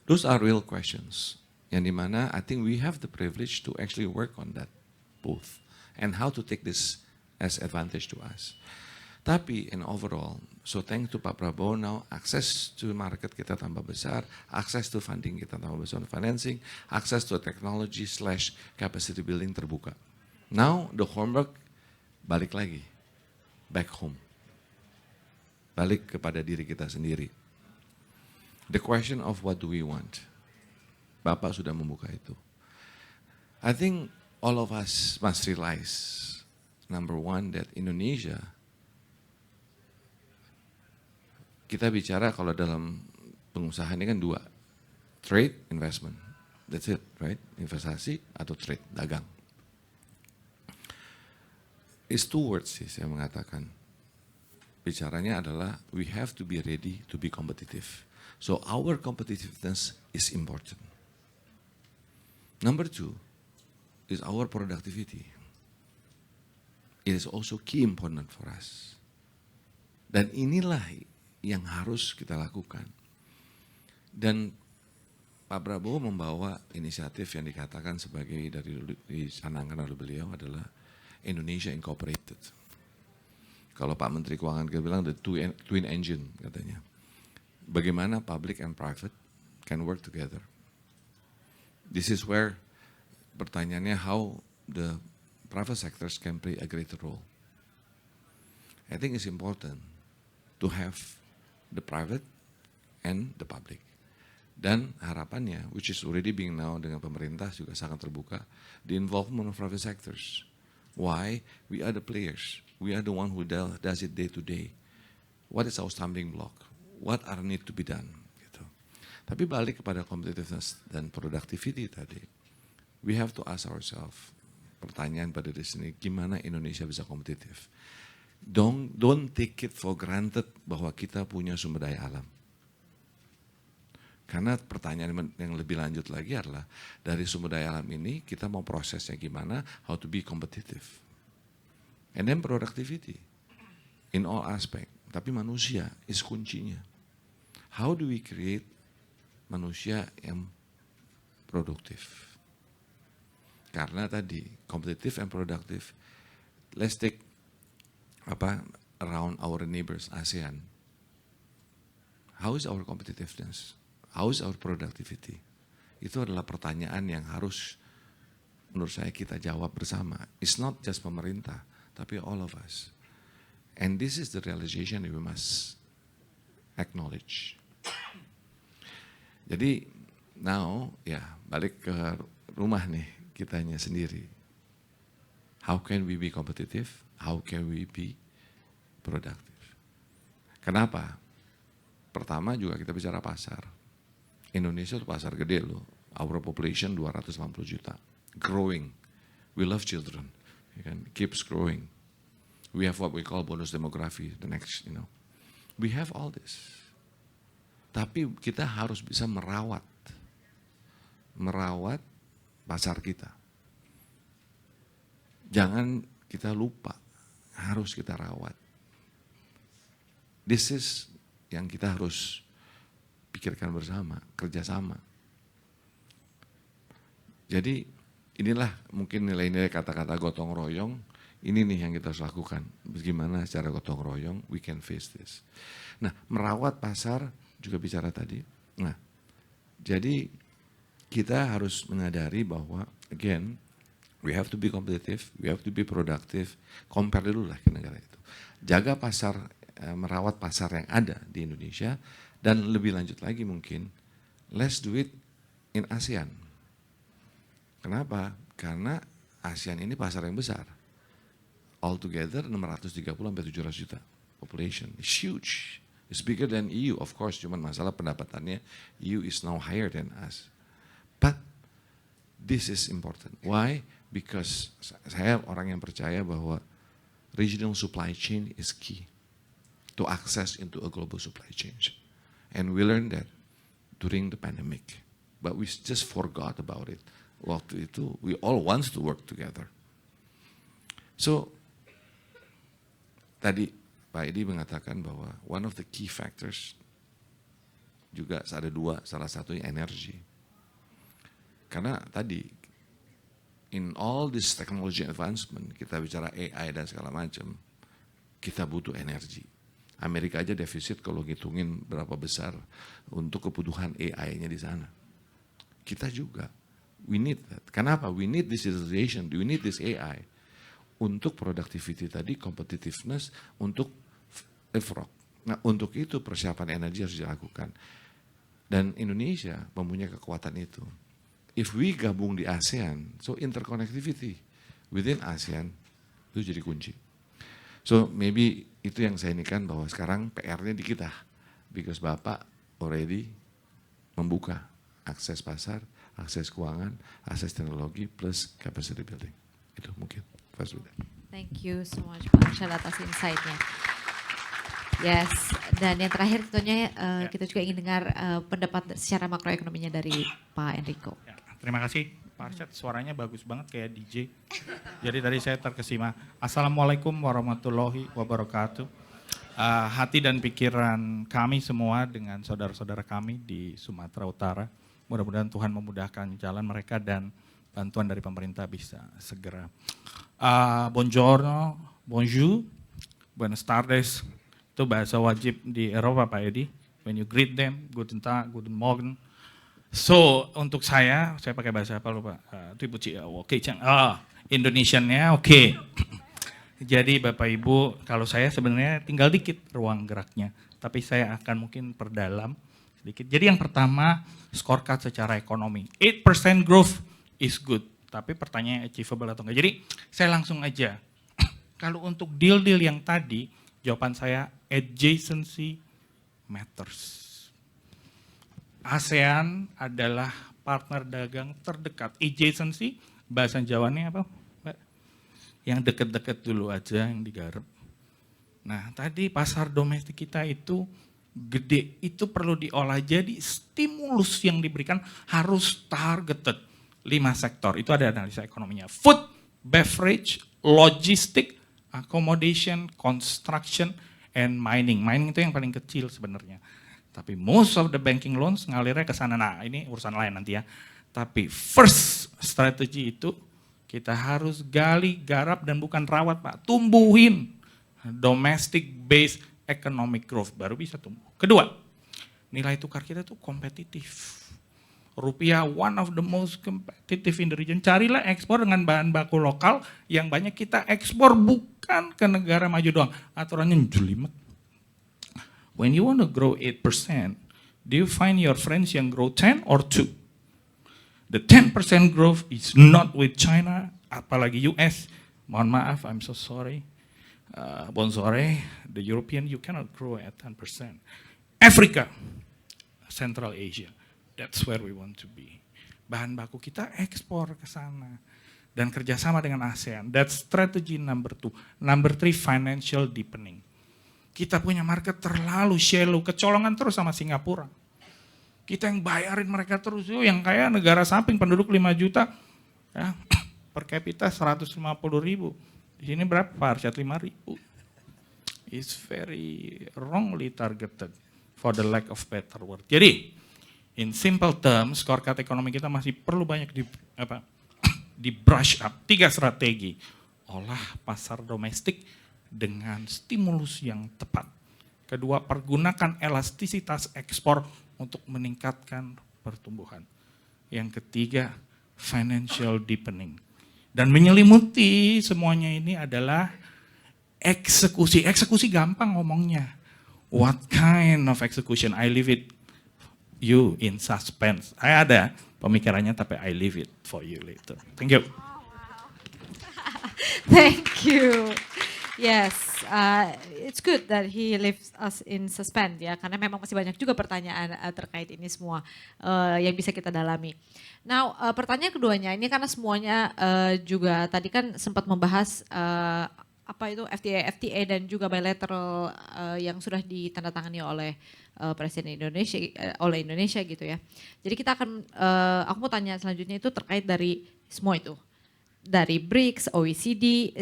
Those are real questions. Yang dimana I think we have the privilege to actually work on that both. And how to take this as advantage to us. Tapi in overall, so thanks to Pak Prabowo now, access to market kita tambah besar, access to funding kita tambah besar, financing, access to technology / capacity building terbuka. Now the homework balik lagi, back home. Balik kepada diri kita sendiri. The question of what do we want? Bapak sudah membuka itu. I think all of us must realize, number one, that Indonesia, kita bicara kalau dalam pengusaha ini kan dua, trade, investment. That's it, right? Investasi atau trade, dagang. It's two words sih saya mengatakan. Bicaranya adalah we have to be ready to be competitive. So our competitiveness is important. Number two is our productivity. It is also key important for us. Dan inilah yang harus kita lakukan. Dan Pak Prabowo membawa inisiatif yang dikatakan sebagai dicanangkan oleh beliau adalah Indonesia Incorporated. Kalau Pak Menteri Keuangan kita bilang the twin engine katanya. Bagaimana public and private can work together. This is where pertanyaannya how the private sectors can play a greater role. I think it's important to have the private and the public. Dan harapannya, which is already being now dengan pemerintah juga sangat terbuka, the involvement of private sectors. Why? We are the players. We are the one who does it day to day. What is our stumbling block? What are need to be done? Gitu. Tapi balik kepada competitiveness dan productivity tadi, we have to ask ourselves, pertanyaan pada di sini, gimana Indonesia bisa kompetitif? Don't take it for granted bahwa kita punya sumber daya alam. Karena pertanyaan yang lebih lanjut lagi adalah, dari sumber daya alam ini kita mau prosesnya gimana, how to be competitive. And then productivity, in all aspect. Tapi manusia is kuncinya. How do we create manusia yang produktif? Karena tadi, competitive and productive, let's take around our neighbors, ASEAN. How is our competitiveness? How is our productivity? Itu adalah pertanyaan yang harus menurut saya kita jawab bersama. It's not just pemerintah, tapi all of us. And this is the realization that we must acknowledge. Jadi now ya balik ke rumah nih kitanya sendiri. How can we be competitive? How can we be productive? Kenapa? Pertama juga kita bicara pasar. Indonesia itu pasar gede loh. Our population 250 juta. Growing. We love children. Keeps growing. We have what we call bonus demography. The next, We have all this. Tapi kita harus bisa merawat pasar kita. Jangan kita lupa. Harus kita rawat. This is yang kita harus pikirkan bersama, kerjasama. Jadi inilah mungkin nilai-nilai kata-kata gotong royong, ini nih yang kita harus lakukan. Bagaimana secara gotong royong, we can face this. Nah, merawat pasar juga bicara tadi. Nah, jadi kita harus menyadari bahwa, again, we have to be competitive, we have to be productive, compare dulu lah ke negara itu. Jaga pasar, merawat pasar yang ada di Indonesia, dan lebih lanjut lagi mungkin, let's do it in ASEAN. Kenapa? Karena ASEAN ini pasar yang besar. Altogether 630-700 juta population. It's huge. It's bigger than EU, of course. Cuman masalah pendapatannya, EU is now higher than us. But this is important. Why? Because saya orang yang percaya bahwa regional supply chain is key to access into a global supply chain. And we learned that during the pandemic. But we just forgot about it. Waktu itu, we all want to work together. So, tadi Pak Edi mengatakan bahwa one of the key factors juga ada dua, salah satunya energi. Karena tadi, in all this technology advancement, kita bicara AI dan segala macam, kita butuh energi. Amerika aja defisit kalau ngitungin berapa besar untuk kebutuhan AI-nya di sana. Kita juga. We need that. Kenapa? We need this digitalization, we need this AI. Untuk productivity tadi, competitiveness, untuk leapfrog. Nah, untuk itu persiapan energi harus dilakukan. Dan Indonesia mempunyai kekuatan itu. If we gabung di ASEAN, so interconnectivity within ASEAN, itu jadi kunci. So maybe itu yang saya inikan bahwa sekarang PR-nya di kita. Because Bapak already membuka akses pasar, akses keuangan, akses teknologi, plus capacity building. Itu mungkin. Thank you so much Pak Arsyad atas insight-nya. Yes, dan yang terakhir tentunya kita juga ingin dengar pendapat secara makroekonominya dari Pak Enrico. Ya, terima kasih Pak Arsyad, suaranya bagus banget kayak DJ. Jadi tadi saya terkesima. Assalamualaikum warahmatullahi wabarakatuh. Hati dan pikiran kami semua dengan saudara-saudara kami di Sumatera Utara. Mudah-mudahan Tuhan memudahkan jalan mereka dan bantuan dari pemerintah bisa segera. Buongiorno, bonjour, buenas tardes. Itu bahasa wajib di Eropa Pak Edi. When you greet them, guten Tag, guten Morgen. So untuk saya pakai bahasa apa lupa? Oke, Indonesiannya oke. Jadi Bapak Ibu, kalau saya sebenarnya tinggal dikit ruang geraknya. Tapi saya akan mungkin perdalam sedikit. Jadi yang pertama, scorecard secara ekonomi. 8% growth is good. Tapi pertanyaannya achievable atau enggak. Jadi saya langsung aja. Kalau untuk deal-deal yang tadi, jawaban saya adjacency matters. ASEAN adalah partner dagang terdekat. Adjacency, bahasa Jawanya apa, Mbak? Yang dekat-dekat dulu aja, yang digarap. Nah, tadi pasar domestik kita itu gede, itu perlu diolah jadi stimulus yang diberikan harus targeted 5 sektor. Itu ada analisa ekonominya. Food, beverage, logistik, accommodation, construction, and mining. Mining itu yang paling kecil sebenarnya. Tapi most of the banking loans ngalirnya ke sana. Nah, ini urusan lain nanti ya. Tapi first strategy itu kita harus gali, garap, dan bukan rawat Pak. Tumbuhin domestic based economic growth, baru bisa tumbuh. Kedua, nilai tukar kita tuh kompetitif. Rupiah one of the most competitive in the region. Carilah ekspor dengan bahan baku lokal yang banyak kita ekspor, bukan ke negara maju doang. Aturannya jelimet. When you want to grow 8%, do you find your friends yang grow 10 or 2? The 10% growth is not with China, apalagi US. Mohon maaf, I'm so sorry. Bonsoir, the European, you cannot grow at 10%. Africa, Central Asia, that's where we want to be. Bahan baku kita ekspor ke sana. Dan kerjasama dengan ASEAN, that's strategy number 2. Number 3, financial deepening. Kita punya market terlalu shallow, kecolongan terus sama Singapura. Kita yang bayarin mereka terus, yang kayak negara samping penduduk 5 juta, ya, per kapita 150.000. Di sini berapa Pak Arsyad? 5.000. It's very wrongly targeted. for the lack of better word. Jadi, in simple terms, scorecard ekonomi kita masih perlu banyak di brush up. 3 strategi. Olah pasar domestik dengan stimulus yang tepat. Kedua, pergunakan elastisitas ekspor untuk meningkatkan pertumbuhan. Yang ketiga, financial deepening. Dan menyelimuti semuanya ini adalah eksekusi. Eksekusi gampang ngomongnya. What kind of execution? I leave it you in suspense. Saya ada pemikirannya tapi I leave it for you later. Thank you. Thank you. Yes, it's good that he leaves us in suspense ya, karena memang masih banyak juga pertanyaan terkait ini semua yang bisa kita dalami. Now, pertanyaan keduanya ini karena semuanya juga tadi kan sempat membahas apa itu FTA dan juga bilateral yang sudah ditandatangani oleh Presiden Indonesia oleh Indonesia gitu ya. Jadi kita akan aku mau tanya selanjutnya itu terkait dari semua itu. Dari BRICS, OECD,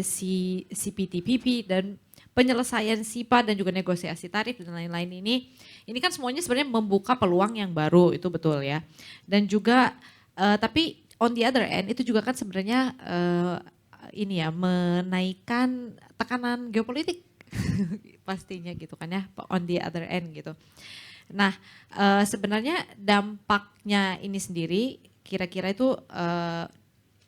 CPTPP, dan penyelesaian SIPA dan juga negosiasi tarif dan lain-lain ini kan semuanya sebenarnya membuka peluang yang baru, itu betul ya. Dan juga tapi on the other end itu juga kan sebenarnya ini ya menaikkan tekanan geopolitik pastinya gitu kan ya, on the other end gitu. Nah sebenarnya dampaknya ini sendiri kira-kira itu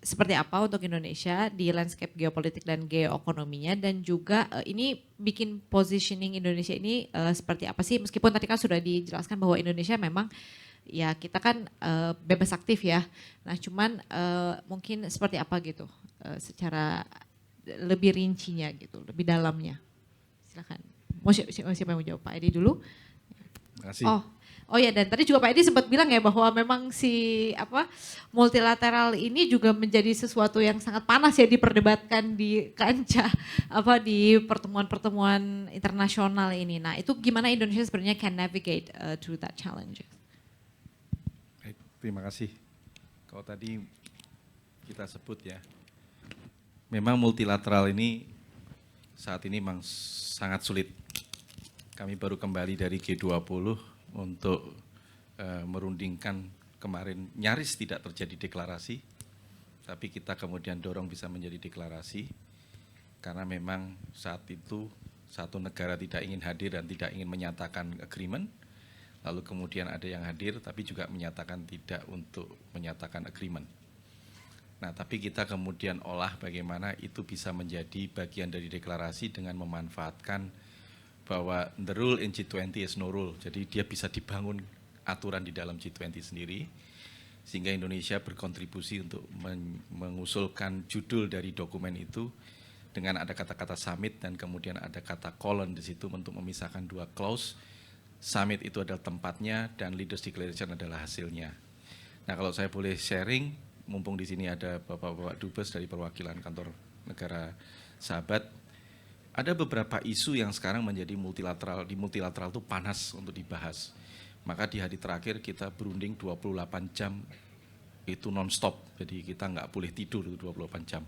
seperti apa untuk Indonesia di landscape geopolitik dan geoekonominya, dan juga ini bikin positioning Indonesia ini seperti apa sih, meskipun tadi kan sudah dijelaskan bahwa Indonesia memang ya kita kan bebas aktif ya, nah cuman mungkin seperti apa gitu secara lebih rincinya gitu, lebih dalamnya. Silakan. Siapa yang mau jawab? Pak Edi dulu. Terima kasih. Oh ya, dan tadi juga Pak Edi sempat bilang ya bahwa memang multilateral ini juga menjadi sesuatu yang sangat panas ya diperdebatkan di kancah di pertemuan-pertemuan internasional ini. Nah, itu gimana Indonesia sebenarnya can navigate through that challenge? Baik, terima kasih. Kalau tadi kita sebut ya, memang multilateral ini saat ini memang sangat sulit. Kami baru kembali dari G20 untuk merundingkan kemarin nyaris tidak terjadi deklarasi, tapi kita kemudian dorong bisa menjadi deklarasi, karena memang saat itu satu negara tidak ingin hadir dan tidak ingin menyatakan agreement, lalu kemudian ada yang hadir tapi juga menyatakan tidak untuk menyatakan agreement. Nah, tapi kita kemudian olah bagaimana itu bisa menjadi bagian dari deklarasi dengan memanfaatkan bahwa the rule in G20 is no rule. Jadi dia bisa dibangun aturan di dalam G20 sendiri, sehingga Indonesia berkontribusi untuk mengusulkan judul dari dokumen itu dengan ada kata-kata summit dan kemudian ada kata colon di situ untuk memisahkan dua clause. Summit itu adalah tempatnya dan leaders declaration adalah hasilnya. Nah, kalau saya boleh sharing, mumpung di sini ada Bapak-bapak Dubes dari perwakilan kantor negara sahabat, ada beberapa isu yang sekarang menjadi multilateral, di multilateral itu panas untuk dibahas. Maka di hari terakhir kita berunding 28 jam itu non-stop, jadi kita nggak boleh tidur 28 jam.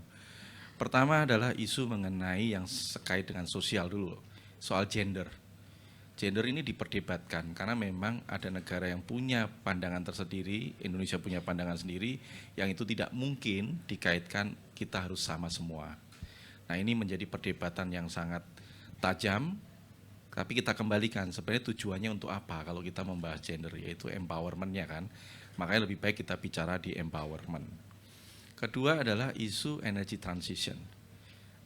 Pertama adalah isu mengenai yang terkait dengan sosial dulu, soal gender. Gender ini diperdebatkan karena memang ada negara yang punya pandangan tersendiri, Indonesia punya pandangan sendiri, yang itu tidak mungkin dikaitkan kita harus sama semua. Nah, ini menjadi perdebatan yang sangat tajam, tapi kita kembalikan sebenarnya tujuannya untuk apa kalau kita membahas gender, yaitu empowerment-nya kan. Makanya lebih baik kita bicara di empowerment. Kedua adalah isu energy transition.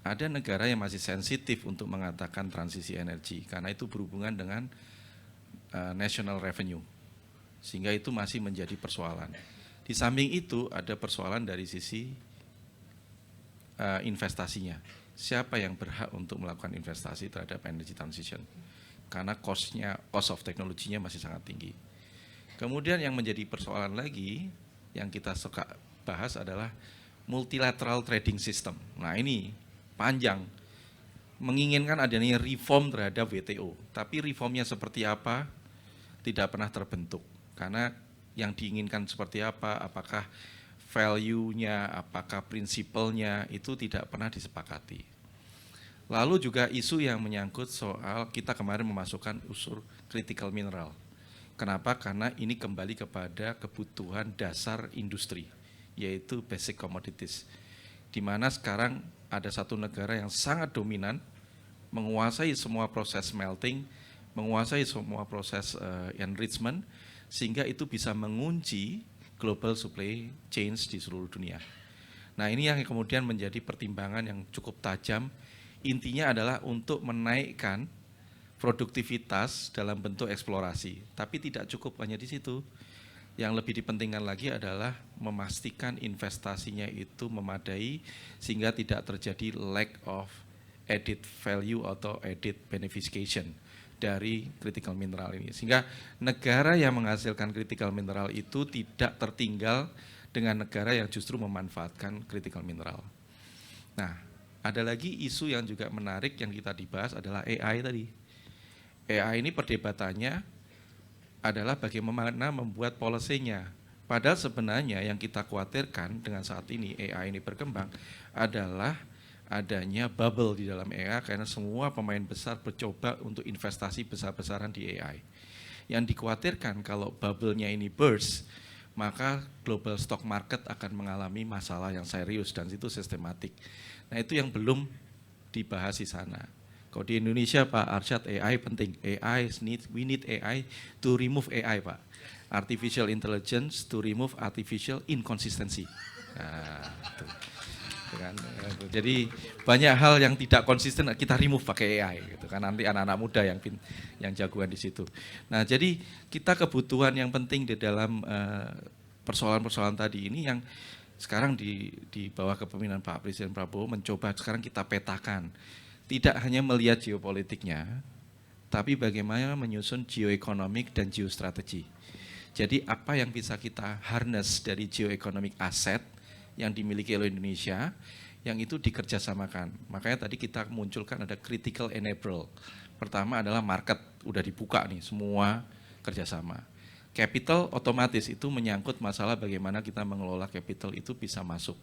Ada negara yang masih sensitif untuk mengatakan transisi energi, karena itu berhubungan dengan national revenue, sehingga itu masih menjadi persoalan. Di samping itu ada persoalan dari sisi investasinya. Siapa yang berhak untuk melakukan investasi terhadap energy transition? Karena cost of teknologinya masih sangat tinggi. Kemudian yang menjadi persoalan lagi yang kita suka bahas adalah multilateral trading system. Nah, ini panjang. Menginginkan adanya reform terhadap WTO, tapi reformnya seperti apa tidak pernah terbentuk. Karena yang diinginkan seperti apa, apakah value-nya, apakah prinsipalnya itu tidak pernah disepakati. Lalu juga isu yang menyangkut soal kita kemarin memasukkan unsur critical mineral. Kenapa? Karena ini kembali kepada kebutuhan dasar industri, yaitu basic commodities. Di mana sekarang ada satu negara yang sangat dominan, menguasai semua proses smelting, menguasai semua proses enrichment, sehingga itu bisa mengunci global supply chains di seluruh dunia. Nah, ini yang kemudian menjadi pertimbangan yang cukup tajam. Intinya adalah untuk menaikkan produktivitas dalam bentuk eksplorasi, tapi tidak cukup hanya di situ. Yang lebih dipentingkan lagi adalah memastikan investasinya itu memadai sehingga tidak terjadi lack of added value atau added beneficiation dari critical mineral ini. Sehingga negara yang menghasilkan critical mineral itu tidak tertinggal dengan negara yang justru memanfaatkan critical mineral. Nah, ada lagi isu yang juga menarik yang kita dibahas adalah AI tadi. AI ini perdebatannya adalah bagaimana membuat policy-nya. Padahal sebenarnya yang kita khawatirkan dengan saat ini AI ini berkembang adalah adanya bubble di dalam AI karena semua pemain besar mencoba untuk investasi besar-besaran di AI. Yang dikhawatirkan kalau bubble-nya ini burst, maka global stock market akan mengalami masalah yang serius dan itu sistematik. Nah, itu yang belum dibahas di sana. Kalau di Indonesia Pak Arsyad, AI penting. We need AI to remove AI Pak. Artificial intelligence to remove artificial inconsistency. Nah, itu. Jadi banyak hal yang tidak konsisten kita remove pakai AI gitu kan, nanti anak-anak muda yang jagoan di situ. Nah, jadi kita kebutuhan yang penting di dalam persoalan-persoalan tadi ini yang sekarang di bawah kepemimpinan Pak Presiden Prabowo mencoba sekarang kita petakan. Tidak hanya melihat geopolitiknya, tapi bagaimana menyusun geoekonomik dan geostrategi. Jadi apa yang bisa kita harness dari geoeconomic asset yang dimiliki oleh Indonesia, yang itu dikerjasamakan. Makanya tadi kita munculkan ada critical enabler. Pertama adalah market, udah dibuka nih semua kerjasama. Capital otomatis itu menyangkut masalah bagaimana kita mengelola capital itu bisa masuk.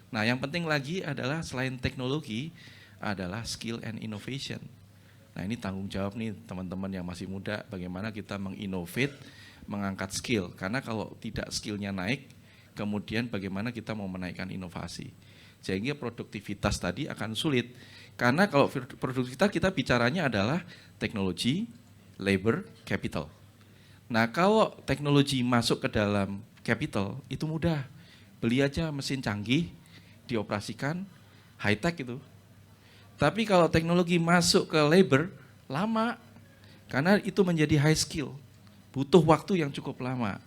Nah, yang penting lagi adalah selain teknologi, adalah skill and innovation. Nah, ini tanggung jawab nih teman-teman yang masih muda, bagaimana kita menginnovate, mengangkat skill. Karena kalau tidak skillnya naik, kemudian bagaimana kita mau menaikkan inovasi. Sehingga produktivitas tadi akan sulit. Karena kalau produktivitas kita bicaranya adalah teknologi, labor, capital. Nah, kalau teknologi masuk ke dalam capital, itu mudah. Beli aja mesin canggih, dioperasikan, high-tech itu. Tapi kalau teknologi masuk ke labor, lama. Karena itu menjadi high skill. Butuh waktu yang cukup lama.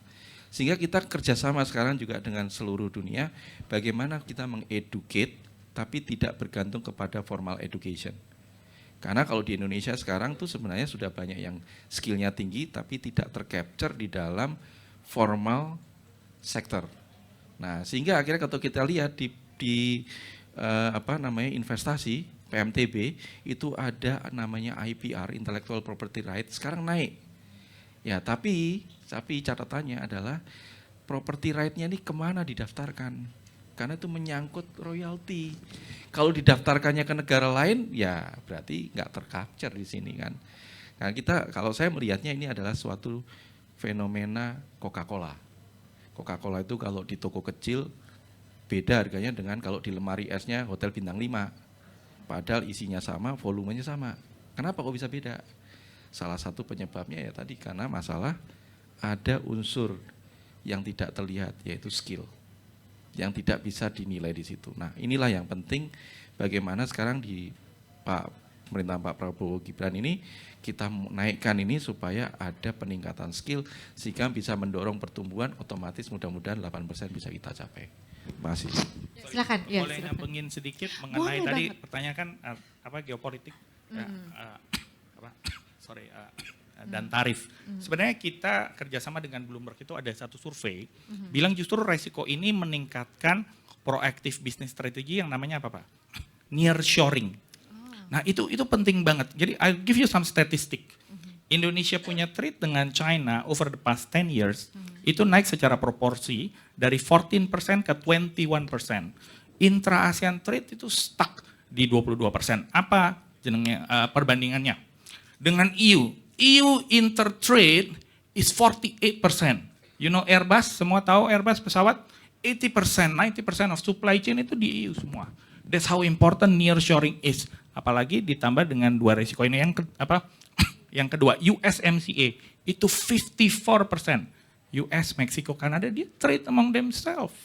Sehingga kita kerjasama sekarang juga dengan seluruh dunia, bagaimana kita mengeducate, tapi tidak bergantung kepada formal education. Karena kalau di Indonesia sekarang tuh sebenarnya sudah banyak yang skillnya tinggi, tapi tidak tercapture di dalam formal sector. Nah, sehingga akhirnya kalau kita lihat di investasi, PMTB itu ada namanya IPR, Intellectual Property Right, sekarang naik. Ya, tapi catatannya adalah property right-nya ini kemana didaftarkan? Karena itu menyangkut royalti. Kalau didaftarkannya ke negara lain, ya berarti nggak tercapture di sini kan. Nah, kalau saya melihatnya ini adalah suatu fenomena Coca-Cola. Coca-Cola itu kalau di toko kecil beda harganya dengan kalau di lemari esnya hotel bintang 5. Padahal isinya sama, volumenya sama. Kenapa kok bisa beda? Salah satu penyebabnya ya tadi karena masalah ada unsur yang tidak terlihat yaitu skill. Yang tidak bisa dinilai di situ. Nah, inilah yang penting bagaimana sekarang di pemerintahan Pak Prabowo Gibran ini kita naikkan ini supaya ada peningkatan skill sehingga bisa mendorong pertumbuhan, otomatis mudah-mudahan 8% bisa kita capai. Terima kasih. Silakan. Ya, Boleh silakan. nyambungin sedikit mengenai Boleh tadi banget. pertanyaan kan geopolitik dan tarif. Sebenarnya kita kerjasama dengan Bloomberg itu ada satu survei bilang justru resiko ini meningkatkan proactive business strategy yang namanya apa Pak? Nearshoring. Nah itu penting banget. Jadi I'll give you some statistic. Indonesia punya trade dengan China over the past 10 years itu naik secara proporsi dari 14% ke 21%. Intra-ASEAN trade itu stuck di 22%. Apa jenengnya perbandingannya? Dengan EU. EU intertrade is 48%. You know Airbus, semua tahu Airbus pesawat? 80%, 90% of supply chain itu di EU semua. That's how important nearshoring is. Apalagi ditambah dengan dua risiko ini. Yang kedua, USMCA itu 54%. US, Mexico, Kanada, dia trade among themselves.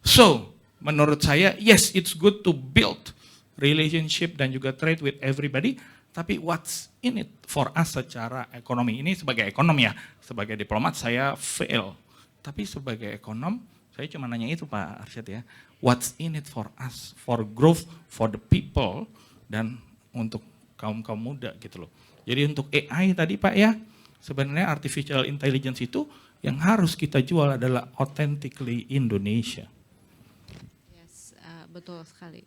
So, menurut saya, yes, it's good to build relationship dan juga trade with everybody, tapi what's in it for us secara ekonomi? Ini sebagai ekonom ya, sebagai diplomat saya fail. Tapi sebagai ekonom, saya cuma nanya itu Pak Arsyad ya, what's in it for us, for growth, for the people, dan untuk kaum-kaum muda gitu loh. Jadi untuk AI tadi Pak ya, sebenarnya artificial intelligence itu yang harus kita jual adalah authentically Indonesia. Yes, betul sekali.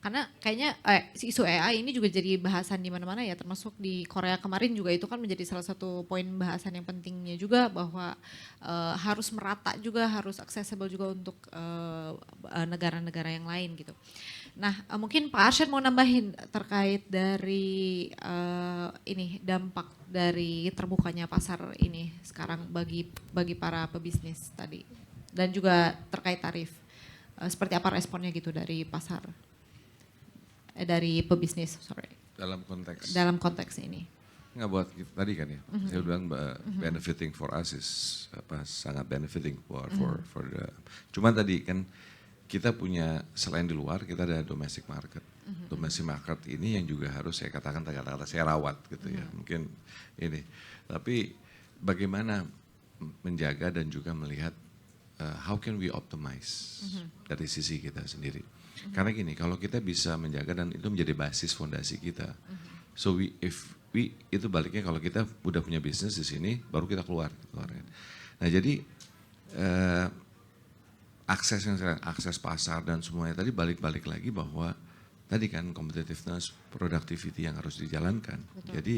Karena kayaknya isu AI ini juga jadi bahasan di mana-mana ya, termasuk di Korea kemarin juga itu kan menjadi salah satu poin bahasan yang pentingnya juga, bahwa harus merata juga, harus accessible juga untuk negara-negara yang lain gitu. Nah, mungkin Pak Arsyad mau nambahin terkait dari ini dampak dari terbukanya pasar ini sekarang bagi para pebisnis tadi, dan juga terkait tarif. Seperti apa responnya gitu dari pasar, dari pebisnis, sorry. Dalam konteks ini. Nggak buat tadi kan ya, saya bilang benefiting for us is sangat benefiting for the. Cuman tadi kan kita punya, selain di luar kita ada domestic market. Domestic market ini yang juga harus saya katakan kata-kata saya rawat gitu ya. Mungkin ini. Tapi bagaimana menjaga dan juga melihat how can we optimize dari sisi kita sendiri. Karena gini, kalau kita bisa menjaga dan itu menjadi basis fondasi kita. So itu baliknya kalau kita udah punya bisnis di sini baru kita keluar. Nah, jadi akses pasar dan semuanya tadi balik lagi bahwa tadi kan competitiveness, productivity yang harus dijalankan. Betul. Jadi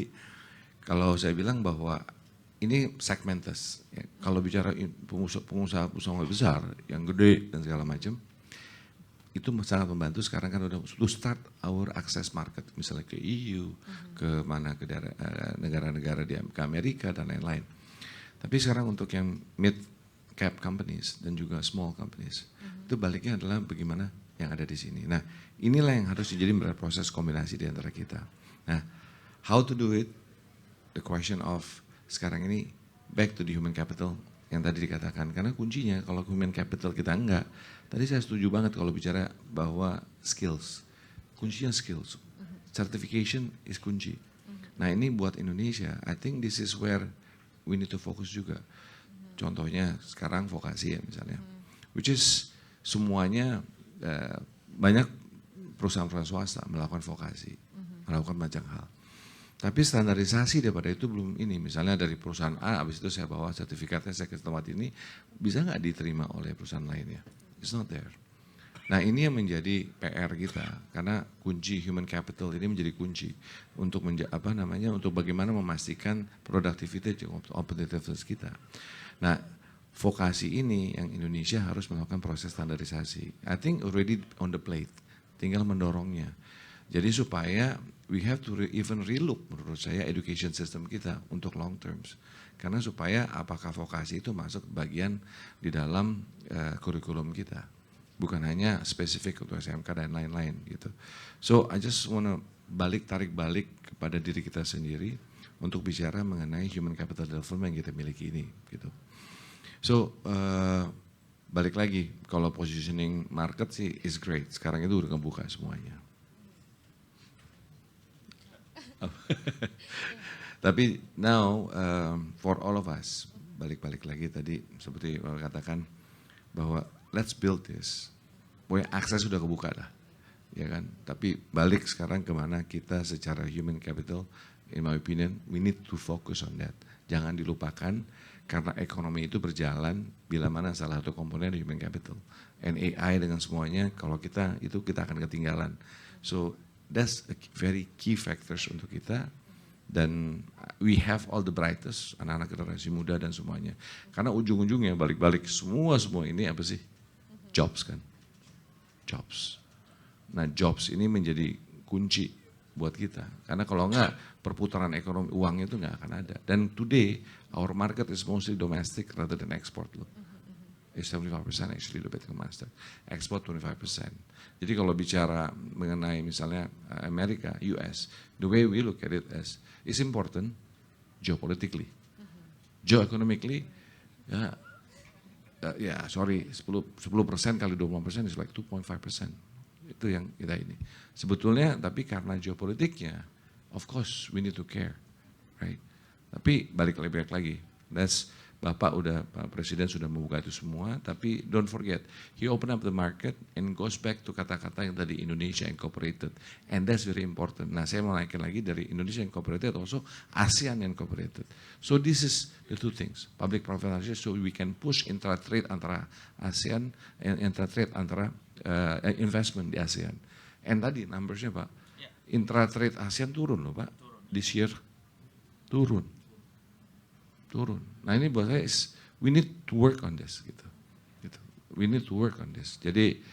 kalau saya bilang bahwa ini segmented, ya, kalau bicara pengusaha besar yang gede dan segala macam, itu sangat membantu sekarang kan udah to start our access market, misalnya ke EU, ke mana ke negara-negara di Amerika dan lain-lain. Tapi sekarang untuk yang mid cap companies dan juga small companies, itu baliknya adalah bagaimana yang ada di sini. Nah, inilah yang harus jadi proses kombinasi di antara kita. Nah, how to do it? The question of sekarang ini back to the human capital yang tadi dikatakan. Karena kuncinya kalau human capital kita enggak, tadi saya setuju banget kalau bicara bahwa skills. Kuncinya skills. Certification is kunci. Nah, ini buat Indonesia, I think this is where we need to focus juga. Contohnya sekarang vokasi ya misalnya, which is semuanya banyak perusahaan-perusahaan swasta melakukan vokasi, melakukan banyak hal. Tapi standarisasi daripada itu belum ini, misalnya dari perusahaan A, habis itu saya bawa sertifikatnya saya ke tempat ini, bisa nggak diterima oleh perusahaan lainnya? It's not there. Nah, ini yang menjadi PR kita, karena kunci human capital ini menjadi kunci untuk untuk bagaimana memastikan productivity dan competitiveness kita. Nah, vokasi ini yang Indonesia harus melakukan proses standarisasi. I think already on the plate, tinggal mendorongnya. Jadi supaya we have to even relook menurut saya education system kita untuk long terms. Karena supaya apakah vokasi itu masuk bagian di dalam kurikulum kita. Bukan hanya spesifik untuk SMK dan lain-lain gitu. So I just wanna tarik balik kepada diri kita sendiri untuk bicara mengenai human capital development yang kita miliki ini gitu. So, balik lagi, kalau positioning market sih is great. Sekarang itu udah kebuka semuanya. Tapi now, for all of us, balik lagi tadi seperti katakan bahwa let's build this. Pokoknya akses sudah kebuka dah, ya kan? Tapi balik sekarang kemana kita secara human capital, in my opinion, we need to focus on that. Jangan dilupakan. Karena ekonomi itu berjalan bila mana salah satu komponen human capital. And AI dengan semuanya, kalau kita akan ketinggalan. So that's a very key factors untuk kita. Dan we have all the brightest, anak-anak generasi muda dan semuanya. Karena ujung-ujungnya balik-balik semua ini apa sih? Jobs kan. Jobs. Nah jobs ini menjadi kunci buat kita. Karena kalau enggak perputaran ekonomi uang itu nggak akan ada. Dan today our market is mostly domestic rather than export loh. It's 75% actually lebih domestic. Export 25%. Jadi kalau bicara mengenai misalnya Amerika, US, the way we look at it as is important geopolitically. Geoeconomically, ya, 10% kali 20% is like 2.5%. Itu yang kita ini. Sebetulnya tapi karena geopolitiknya, of course we need to care, right? Tapi balik lagi, Pak Presiden sudah membuka itu semua, tapi don't forget, he open up the market and goes back to kata-kata yang tadi Indonesia Incorporated, and that's very important. Nah saya mau naikin lagi dari Indonesia Incorporated, also ASEAN Incorporated. So this is the two things, public-private partnership, so we can push intra-trade antara ASEAN, and intra-trade antara investment di ASEAN. And tadi numbersnya Pak, intra-trade ASEAN turun loh Pak, this year turun. Nah ini buat saya we need to work on this gitu. We need to work on this. Jadi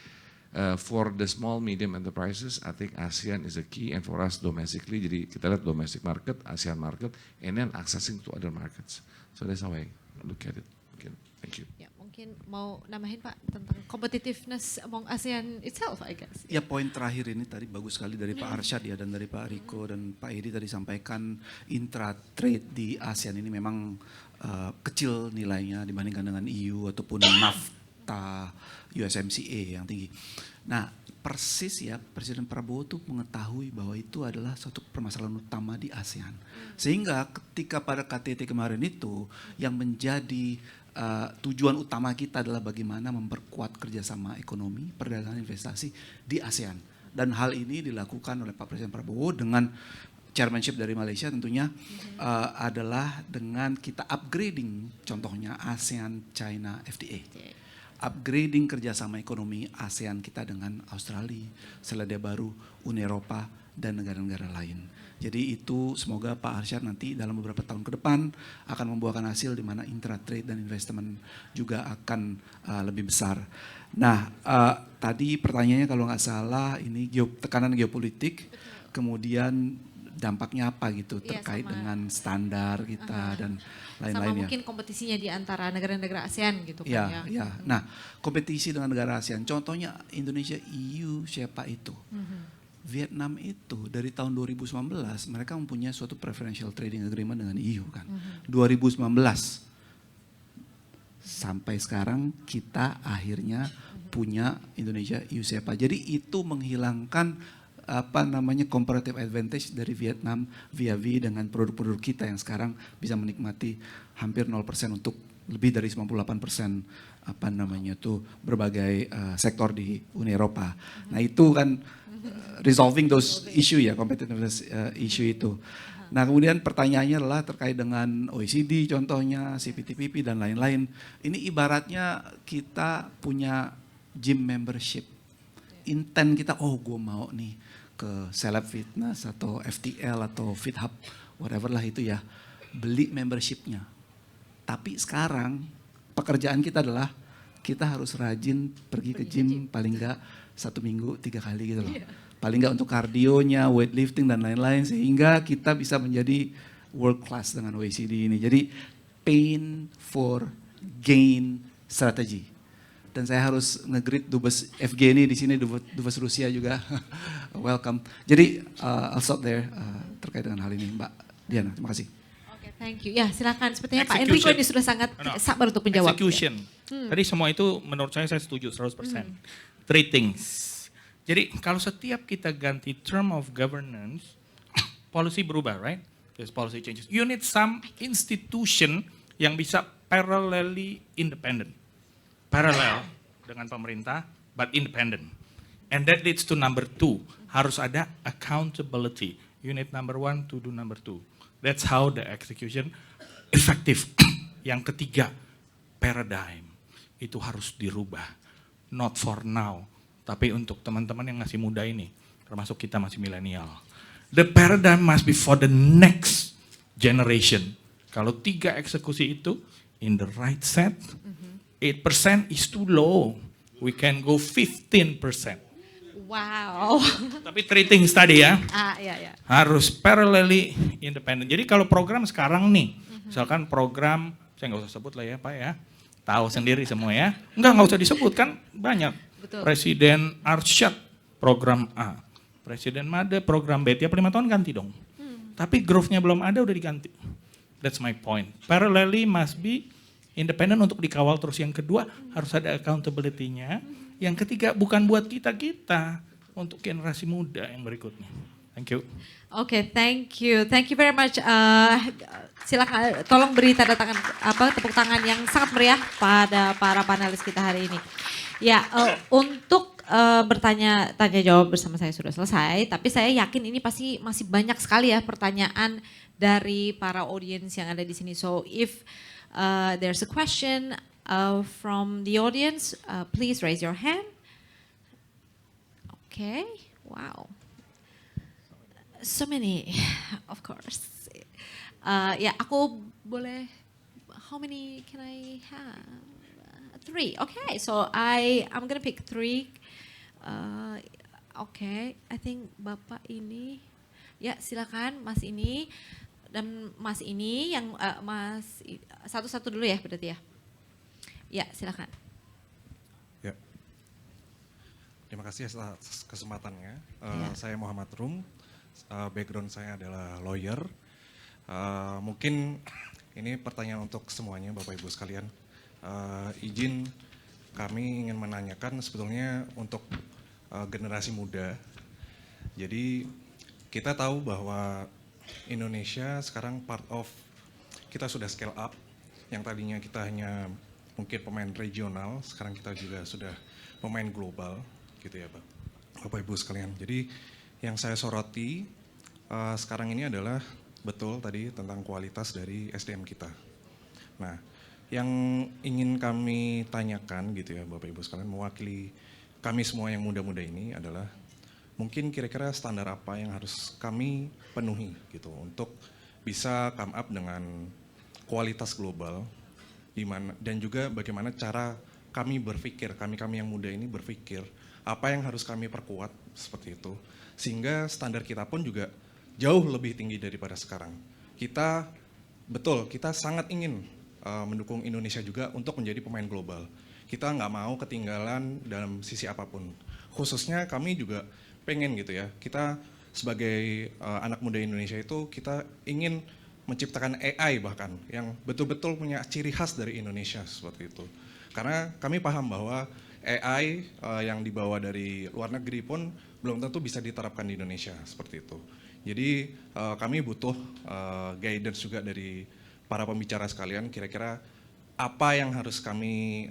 for the small medium enterprises, I think ASEAN is a key, and for us domestically, jadi kita lihat domestic market, ASEAN market, and then accessing to other markets. So that's how I look at it. Okay, thank you. Ya, mungkin mau nambahin Pak tentang competitiveness among ASEAN itself, I guess. Ya poin terakhir ini tadi bagus sekali dari Pak Arsyad ya, dan dari Pak Riko dan Pak Edi tadi sampaikan intra-trade di ASEAN ini memang kecil nilainya dibandingkan dengan EU ataupun NAFTA, USMCA yang tinggi. Nah persis ya Presiden Prabowo tuh mengetahui bahwa itu adalah suatu permasalahan utama di ASEAN. Sehingga ketika pada KTT kemarin itu yang menjadi tujuan utama kita adalah bagaimana memperkuat kerjasama ekonomi, perdagangan, investasi di ASEAN. Dan hal ini dilakukan oleh Pak Presiden Prabowo dengan chairmanship dari Malaysia tentunya adalah dengan kita upgrading contohnya ASEAN-China FTA. Upgrading kerjasama ekonomi ASEAN kita dengan Australia, Selandia Baru, Uni Eropa, dan negara-negara lain. Jadi itu semoga Pak Arsyad nanti dalam beberapa tahun ke depan akan membuahkan hasil di mana intra-trade dan investment juga akan lebih besar. Nah tadi pertanyaannya kalau nggak salah ini tekanan geopolitik, kemudian dampaknya apa gitu terkait dengan standar kita dan lain-lainnya. Sama mungkin kompetisinya di antara negara-negara ASEAN gitu kan ya. Ya. Nah kompetisi dengan negara ASEAN, contohnya Indonesia, EU, siapa itu? Vietnam itu dari tahun 2019 mereka mempunyai suatu preferential trading agreement dengan EU kan. 2019 sampai sekarang kita akhirnya punya Indonesia EU SEPA. Jadi itu menghilangkan comparative advantage dari Vietnam via dengan produk-produk kita yang sekarang bisa menikmati hampir 0% untuk lebih dari 98% berbagai sektor di Uni Eropa. Nah itu kan resolving those issue ya, competitiveness issue itu. Nah kemudian pertanyaannya adalah terkait dengan OECD contohnya, CPTPP dan lain-lain. Ini ibaratnya kita punya gym membership. Intent kita, gue mau nih ke Celeb Fitness atau FTL atau FitHub, whatever lah itu ya, beli membershipnya. Tapi sekarang pekerjaan kita adalah kita harus rajin pergi ke gym paling enggak 1 minggu 3 kali gitu loh. Paling enggak untuk kardionya, weightlifting dan lain-lain sehingga kita bisa menjadi world class dengan OECD ini. Jadi pain for gain strategy. Dan saya harus nge-greet Dubes FG ini di sini, Dubes Rusia juga. Welcome. Jadi I'll stop there terkait dengan hal ini, Mbak Diana. Terima kasih. Oke, thank you. Ya silakan. Sepertinya Pak Enrico ini sudah sangat sabar untuk menjawab. Execution. Tadi semua itu menurut saya setuju 100%. Three things. Jadi kalau setiap kita ganti term of governance, policy berubah, right? There's policy changes. You need some institution yang bisa parallelly independent. Parallel dengan pemerintah, but independent. And that leads to number 2, harus ada accountability. You need number 1 to do number 2. That's how the execution effective. Yang ketiga, paradigm. Itu harus dirubah. Not for now, tapi untuk teman-teman yang masih muda ini, termasuk kita masih milenial. The paradigm must be for the next generation. Kalau 3 eksekusi itu, in the right set, 8% is too low. We can go 15%. Wow. Tapi three things tadi ya. Ya. Harus parallelly independent. Jadi kalau program sekarang nih, misalkan program, saya nggak usah sebut lah ya Pak ya, tahu sendiri semua ya. Nggak usah disebut kan banyak. Betul. Presiden Arsyad program A, Presiden Made program B, tiap 5 tahun ganti dong. Tapi growth-nya belum ada udah diganti. That's my point. Parallelly must be independent untuk dikawal terus. Yang kedua harus ada accountability-nya. Yang ketiga bukan buat kita, untuk generasi muda yang berikutnya. Thank you. Oke, thank you very much. Silakan, tolong beri tanda tangan tepuk tangan yang sangat meriah pada para panelis kita hari ini. Ya, untuk tanya jawab bersama saya sudah selesai, tapi saya yakin ini pasti masih banyak sekali ya pertanyaan dari para audiens yang ada di sini. So if there's a question from the audience, please raise your hand. Okay, wow. So many, of course. Ya, aku boleh, how many can I have? 3, okay. So I'm gonna pick 3. Okay, I think Bapak ini, ya silakan Mas ini. Dan Mas ini yang satu-satu dulu ya berarti ya. Ya, silakan. Ya. Terima kasih atas kesempatannya. Ya. Saya Muhammad Rum. Background saya adalah lawyer. Mungkin ini pertanyaan untuk semuanya Bapak Ibu sekalian. Izin kami ingin menanyakan sebetulnya untuk generasi muda. Jadi kita tahu bahwa Indonesia sekarang part of, kita sudah scale up, yang tadinya kita hanya mungkin pemain regional, sekarang kita juga sudah pemain global, gitu ya Bapak Ibu sekalian. Jadi yang saya soroti sekarang ini adalah betul tadi tentang kualitas dari SDM kita. Nah, yang ingin kami tanyakan gitu ya Bapak Ibu sekalian, mewakili kami semua yang muda-muda ini adalah mungkin kira-kira standar apa yang harus kami penuhi gitu untuk bisa come up dengan kualitas global, dan juga bagaimana cara kami berpikir, kami yang muda ini berpikir apa yang harus kami perkuat seperti itu, sehingga standar kita pun juga jauh lebih tinggi daripada sekarang. Kita sangat ingin mendukung Indonesia juga untuk menjadi pemain global. Kita nggak mau ketinggalan dalam sisi apapun. Khususnya kami juga pengen gitu ya, kita sebagai anak muda Indonesia itu kita ingin menciptakan AI bahkan yang betul-betul punya ciri khas dari Indonesia seperti itu. Karena kami paham bahwa AI yang dibawa dari luar negeri pun belum tentu bisa diterapkan di Indonesia seperti itu. Jadi kami butuh guidance juga dari para pembicara sekalian, kira-kira apa yang harus kami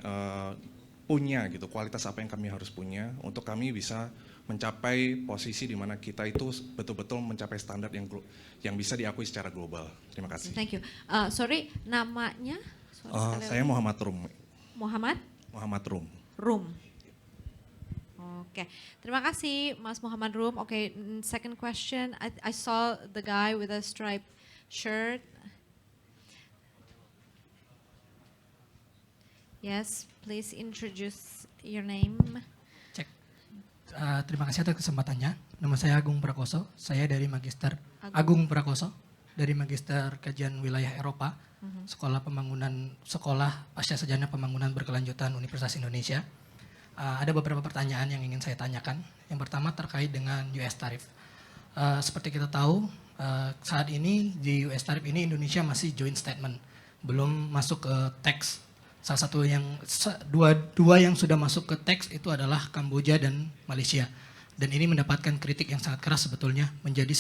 punya gitu, kualitas apa yang kami harus punya untuk kami bisa mencapai posisi di mana kita itu betul-betul mencapai standar yang bisa diakui secara global. Terima kasih. Thank you. Sorry, namanya? Saya Muhammad Rum. Muhammad Rum. Rum. Oke, terima kasih Mas Muhammad Rum. Oke, second question. I saw the guy with a striped shirt. Yes, please introduce your name. Cek. Terima kasih atas kesempatannya. Nama saya Agung Prakoso. Saya dari Magister Agung Prakoso dari Magister Kajian Wilayah Eropa, Sekolah Pasca Sarjana Pembangunan Berkelanjutan Universitas Indonesia. Ada beberapa pertanyaan yang ingin saya tanyakan. Yang pertama terkait dengan US tarif. Seperti kita tahu, saat ini di US tarif ini Indonesia masih joint statement, belum masuk ke tax. Salah satu dua yang sudah masuk ke teks itu adalah Kamboja dan Malaysia. Dan ini mendapatkan kritik yang sangat keras sebetulnya, menjadi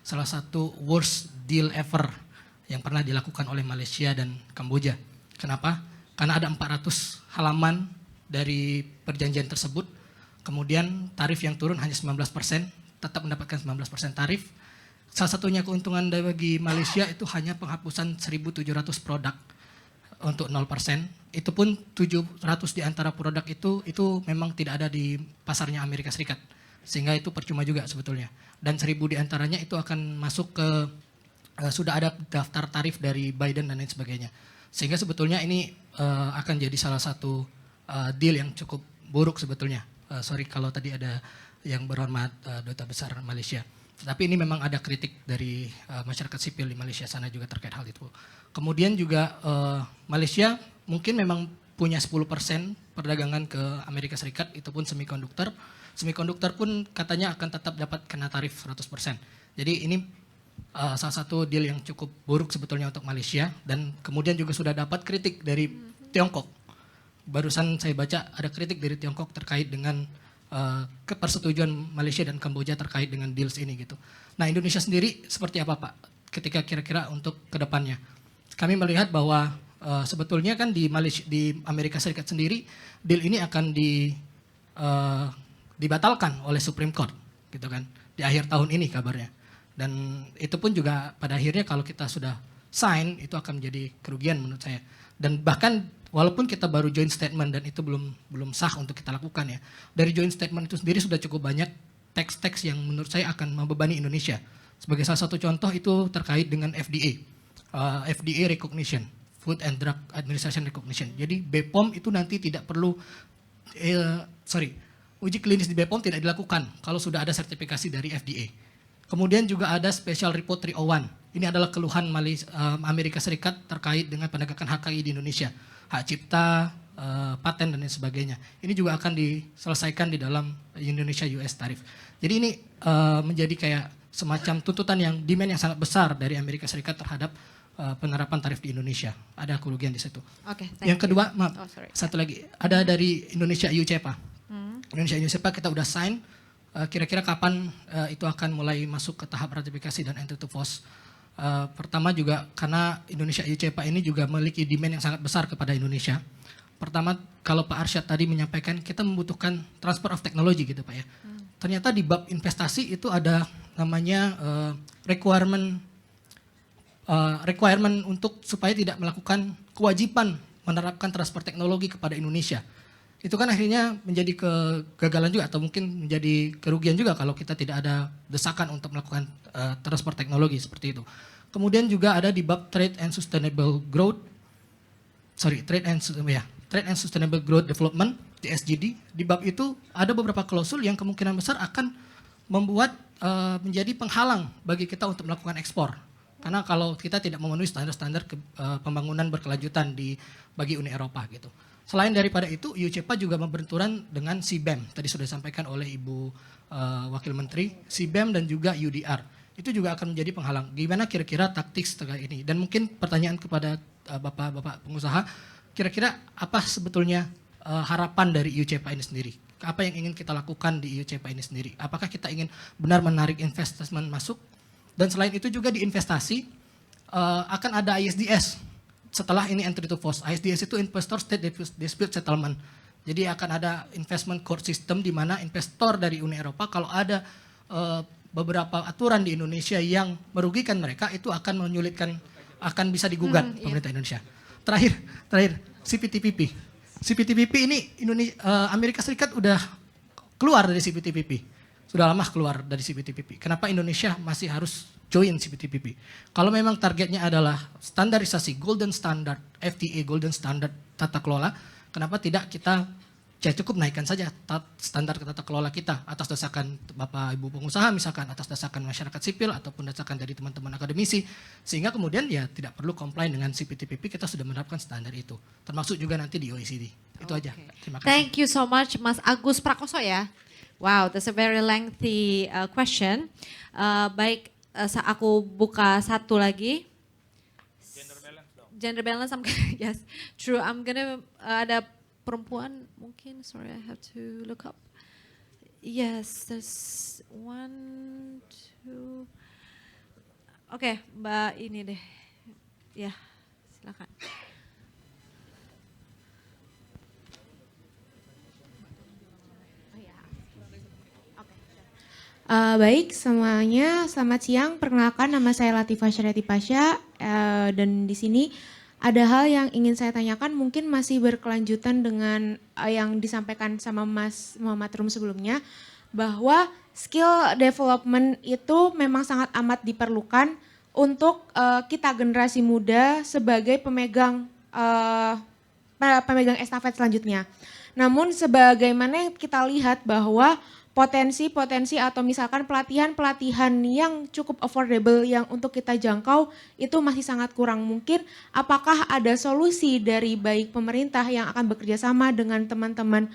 salah satu worst deal ever yang pernah dilakukan oleh Malaysia dan Kamboja. Kenapa? Karena ada 400 halaman dari perjanjian tersebut, kemudian tarif yang turun hanya 19%, tetap mendapatkan 19% tarif. Salah satunya keuntungan bagi Malaysia itu hanya penghapusan 1.700 produk untuk 0%, itu pun 700 di antara produk itu memang tidak ada di pasarnya Amerika Serikat, sehingga itu percuma juga sebetulnya. Dan 1.000 di antaranya itu akan masuk ke, sudah ada daftar tarif dari Biden dan lain sebagainya. Sehingga sebetulnya ini akan jadi salah satu deal yang cukup buruk sebetulnya sorry kalau tadi ada yang berhormat Duta Besar Malaysia. Tapi ini memang ada kritik dari masyarakat sipil di Malaysia sana juga terkait hal itu. Kemudian juga Malaysia mungkin memang punya 10% perdagangan ke Amerika Serikat, itu pun semikonduktor. Semikonduktor pun katanya akan tetap dapat kena tarif 100%. Jadi ini salah satu deal yang cukup buruk sebetulnya untuk Malaysia, dan kemudian juga sudah dapat kritik dari Tiongkok. Barusan saya baca ada kritik dari Tiongkok terkait dengan kepersetujuan Malaysia dan Kamboja terkait dengan deals ini gitu. Nah, Indonesia sendiri seperti apa Pak ketika kira-kira untuk kedepannya? Kami melihat bahwa sebetulnya kan di Amerika Serikat sendiri deal ini akan dibatalkan oleh Supreme Court gitu kan di akhir tahun ini kabarnya, dan itu pun juga pada akhirnya kalau kita sudah sign itu akan menjadi kerugian menurut saya. Dan bahkan walaupun kita baru joint statement dan itu belum sah untuk kita lakukan ya, dari joint statement itu sendiri sudah cukup banyak teks-teks yang menurut saya akan membebani Indonesia. Sebagai salah satu contoh itu terkait dengan FDA, FDA recognition, Food and Drug Administration recognition. Jadi BPOM itu nanti tidak perlu uji klinis di BPOM tidak dilakukan kalau sudah ada sertifikasi dari FDA. Kemudian juga ada Special Report 301. Ini adalah keluhan Amerika Serikat terkait dengan penegakan HKI di Indonesia. Hak cipta, paten dan lain sebagainya. Ini juga akan diselesaikan di dalam Indonesia-US tarif. Jadi ini menjadi kayak semacam tuntutan yang demand yang sangat besar dari Amerika Serikat terhadap penerapan tarif di Indonesia. Ada kerugian di situ. Oke, yang kedua, maaf, sorry. satu lagi. Ada dari Indonesia-EU CEPA. Indonesia-EU CEPA kita udah sign. Kira-kira kapan itu akan mulai masuk ke tahap ratifikasi dan entry to force? Pertama juga karena Indonesia-EU CEPA ini juga memiliki demand yang sangat besar kepada Indonesia. Pertama, kalau Pak Arsyad tadi menyampaikan kita membutuhkan transfer of technology gitu Pak ya. Ternyata di bab investasi itu ada namanya requirement untuk supaya tidak melakukan kewajiban menerapkan transfer teknologi kepada Indonesia. Itu kan akhirnya menjadi kegagalan juga atau mungkin menjadi kerugian juga kalau kita tidak ada desakan untuk melakukan transfer teknologi seperti itu. Kemudian juga ada di bab Trade and Sustainable Growth Development, TSGD. Di bab itu ada beberapa klausul yang kemungkinan besar akan membuat menjadi penghalang bagi kita untuk melakukan ekspor. Karena kalau kita tidak memenuhi standar-standar pembangunan berkelanjutan bagi Uni Eropa gitu. Selain daripada itu, EU CEPA juga berbenturan dengan CBAM. Tadi sudah disampaikan oleh Ibu Wakil Menteri, CBAM dan juga UDR. Itu juga akan menjadi penghalang. Gimana kira-kira taktik terkait ini? Dan mungkin pertanyaan kepada Bapak pengusaha, kira-kira apa sebetulnya harapan dari EU CEPA ini sendiri? Apa yang ingin kita lakukan di EU CEPA ini sendiri? Apakah kita ingin benar menarik investasi masuk? Dan selain itu juga di investasi akan ada ISDS. Setelah ini entry to force, ISDS itu Investor State Dispute Settlement. Jadi akan ada investment court system di mana investor dari Uni Eropa kalau ada beberapa aturan di Indonesia yang merugikan mereka itu akan menyulitkan, akan bisa digugat pemerintah Indonesia. Terakhir CPTPP. CPTPP ini Amerika Serikat udah keluar dari CPTPP. Sudah lama keluar dari CPTPP. Kenapa Indonesia masih harus join CPTPP? Kalau memang targetnya adalah standarisasi golden standard, FTA golden standard tata kelola, kenapa tidak kita cukup naikkan saja standar tata kelola kita atas desakan Bapak Ibu pengusaha, misalkan atas desakan masyarakat sipil ataupun desakan dari teman-teman akademisi, sehingga kemudian ya tidak perlu comply dengan CPTPP, kita sudah menerapkan standar itu, termasuk juga nanti di OECD. Itu aja. Terima kasih. Thank you so much Mas Agus Prakoso ya. Wow, that's a very lengthy question. Baik, aku buka satu lagi. Gender balance, yes, true. I'm gonna ada perempuan mungkin. Sorry, I have to look up. Yes, there's 1, 2. Oke, Mbak ini deh. Ya, silakan. Baik semuanya, selamat siang. Perkenalkan nama saya Latifah Syariati Pasha dan di sini ada hal yang ingin saya tanyakan, mungkin masih berkelanjutan dengan yang disampaikan sama Mas Muhammad Rum sebelumnya, bahwa skill development itu memang sangat amat diperlukan untuk kita generasi muda sebagai pemegang estafet selanjutnya. Namun sebagaimana yang kita lihat bahwa potensi-potensi atau misalkan pelatihan-pelatihan yang cukup affordable yang untuk kita jangkau itu masih sangat kurang. Mungkin apakah ada solusi dari baik pemerintah yang akan bekerja sama dengan teman-teman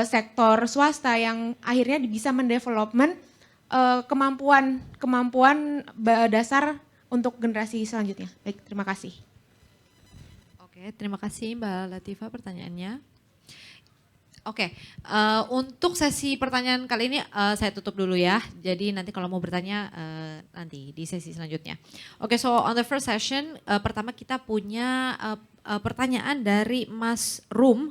sektor swasta yang akhirnya bisa mendevelopment kemampuan dasar untuk generasi selanjutnya. Baik, terima kasih. Oke, terima kasih Mbak Latifah pertanyaannya. Oke, untuk sesi pertanyaan kali ini saya tutup dulu ya. Jadi nanti kalau mau bertanya nanti di sesi selanjutnya. Oke, so on the first session, pertama kita punya pertanyaan dari Mas Rum,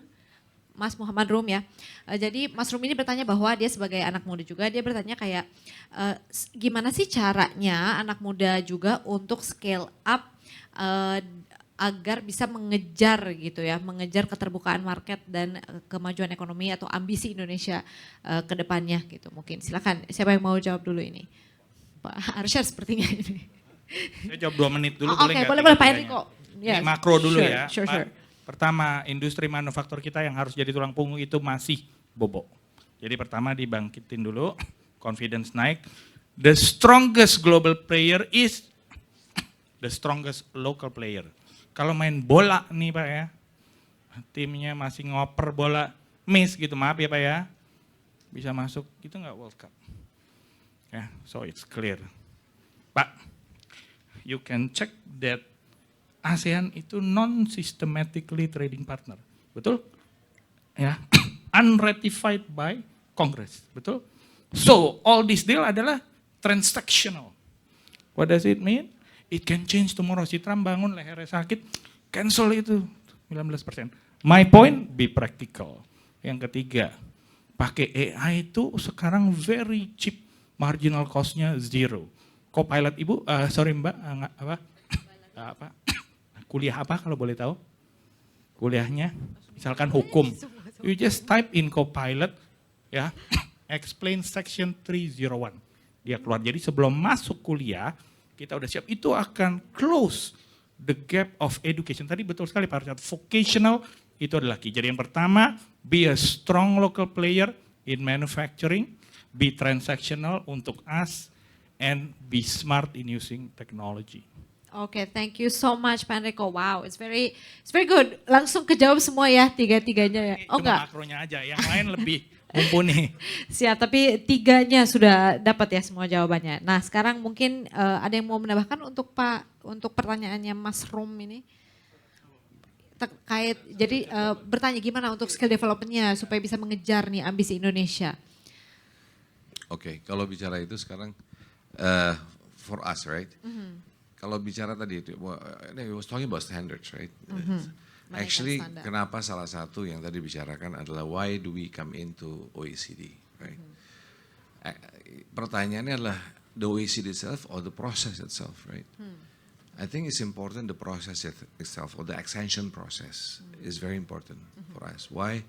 Mas Muhammad Rum ya. Jadi Mas Rum ini bertanya bahwa dia sebagai anak muda juga, dia bertanya kayak gimana sih caranya anak muda juga untuk scale up agar bisa mengejar gitu ya, mengejar keterbukaan market dan kemajuan ekonomi atau ambisi Indonesia ke depannya gitu. Mungkin silakan, siapa yang mau jawab dulu ini? Pak Arsyad sepertinya ini. Saya jawab 2 menit dulu Oke, boleh Pak Enrico. Ini makro dulu sure, ya. Sure. Pertama, industri manufaktur kita yang harus jadi tulang punggung itu masih bobo. Jadi pertama dibangkitin dulu, confidence naik. The strongest global player is the strongest local player. Kalau main bola nih Pak ya, timnya masih ngoper bola, miss gitu, maaf ya Pak ya. Bisa masuk, itu nggak World Cup. Ya, so it's clear. Pak, you can check that ASEAN itu non-systematically trading partner, betul? Ya, unratified by Congress, betul? So, all this deal adalah transactional. What does it mean? It can change tomorrow. Si Trump bangun lehernya sakit, cancel itu 19%. My point, be practical. Yang ketiga, pakai AI itu sekarang very cheap, marginal cost-nya 0. Copilot Ibu, sorry Mbak, apa? Kuliah apa kalau boleh tahu? Kuliahnya, misalkan hukum. You just type in Copilot, ya, explain section 301. Dia keluar. Jadi sebelum masuk kuliah, kita udah siap, itu akan close the gap of education. Tadi betul sekali Pak Arsyad, vocational itu adalah key. Jadi yang pertama, be a strong local player in manufacturing, be transactional untuk us, and be smart in using technology. Oke, thank you so much Pak Enrico. Wow, it's very good. Langsung kejawab semua ya, tiga-tiganya ya. Oh enggak? Makronya aja, yang lain lebih mumpuni. Siap, tapi 3-nya sudah dapat ya semua jawabannya. Nah sekarang mungkin ada yang mau menambahkan untuk untuk pertanyaannya Mas Rum ini? Terkait, jadi bertanya gimana untuk skill development-nya supaya bisa mengejar nih ambisi Indonesia. Oke, kalau bicara itu sekarang for us, right? Kalau bicara tadi itu, we was talking about standards, right? Actually, kenapa salah satu yang tadi bicarakan adalah why do we come into OECD, right? Pertanyaannya adalah the OECD itself or the process itself, right? I think it's important the process itself or the extension process is very important for us. Why?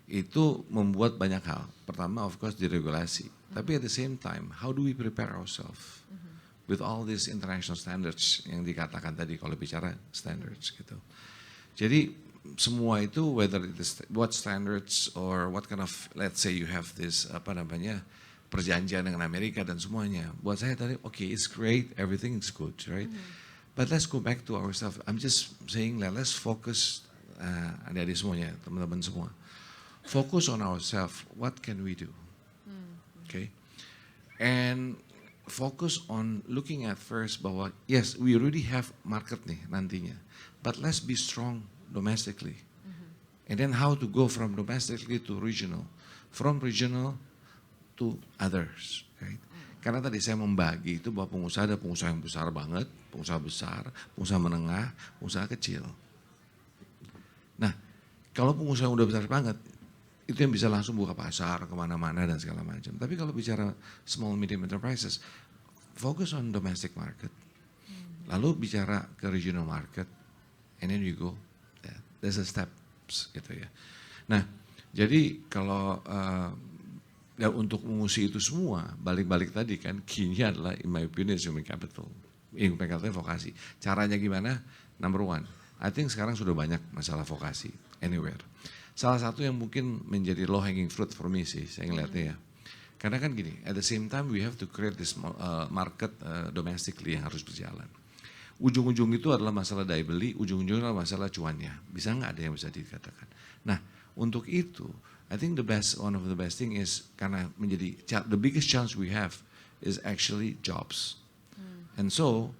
Itu membuat banyak hal. Pertama, of course, diregulasi. Tapi at the same time, how do we prepare ourselves with all these international standards yang dikatakan tadi kalau bicara standards gitu. Jadi semua itu whether it is what standards or what kind of, let's say you have this perjanjian dengan Amerika dan semuanya. Buat saya tadi okay, it's great, everything is good, right? But let's go back to ourselves. I'm just saying let's focus adik-adik semuanya, teman-teman semua. Focus on ourselves. What can we do? Okay? And focus on looking at first bahwa yes, we already have market nih nantinya. But let's be strong domestically. And then how to go from domestically to regional. From regional to others. Right? Karena tadi saya membagi itu bahwa pengusaha ada pengusaha yang besar banget, pengusaha besar, pengusaha menengah, pengusaha kecil. Nah, kalau pengusaha yang udah besar banget, itu yang bisa langsung buka pasar kemana-mana dan segala macam. Tapi kalau bicara small medium enterprises, focus on domestic market. Lalu bicara ke regional market, and then you go, there's a steps gitu ya. Nah, jadi kalau dan untuk mengusi itu semua, balik-balik tadi kan, key-nya adalah in my opinion human capital. Human capital vokasi. Caranya gimana? Number one, I think sekarang sudah banyak masalah vokasi, anywhere. salah satu yang mungkin menjadi low hanging fruit for me sih, saya ngeliatnya ya. Karena kan gini, at the same time we have to create this market domestically yang harus berjalan. Ujung-ujung itu adalah masalah daya beli, ujung-ujungnya adalah masalah cuannya. Bisa nggak ada yang bisa dikatakan. Nah, untuk itu, I think one of the best thing is karena the biggest chance we have is actually jobs. And so,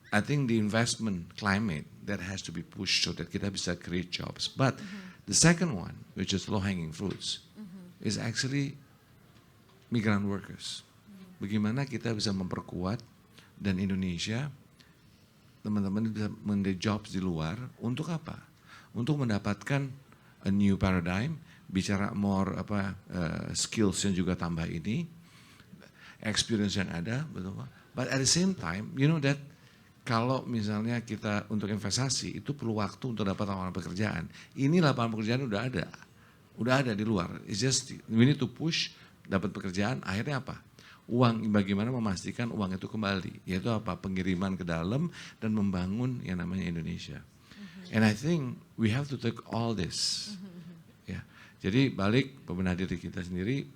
I think the investment climate that has to be pushed so that kita bisa create jobs. But the second one, which is low-hanging fruits, is actually migrant workers. Bagaimana kita bisa memperkuat dan Indonesia teman-teman bisa menjadi jobs di luar untuk apa? Untuk mendapatkan a new paradigm, bicara more skills yang juga tambah ini, experience yang ada, betul Pak. But at the same time, you know that kalau misalnya kita untuk investasi itu perlu waktu untuk dapat lapangan pekerjaan. Ini lapangan pekerjaan udah ada di luar. It's just we need to push dapat pekerjaan. Akhirnya apa? Uang, bagaimana memastikan uang itu kembali, yaitu apa? Pengiriman ke dalam dan membangun yang namanya Indonesia. And I think we have to take all this. Ya, jadi balik bebenah diri kita sendiri.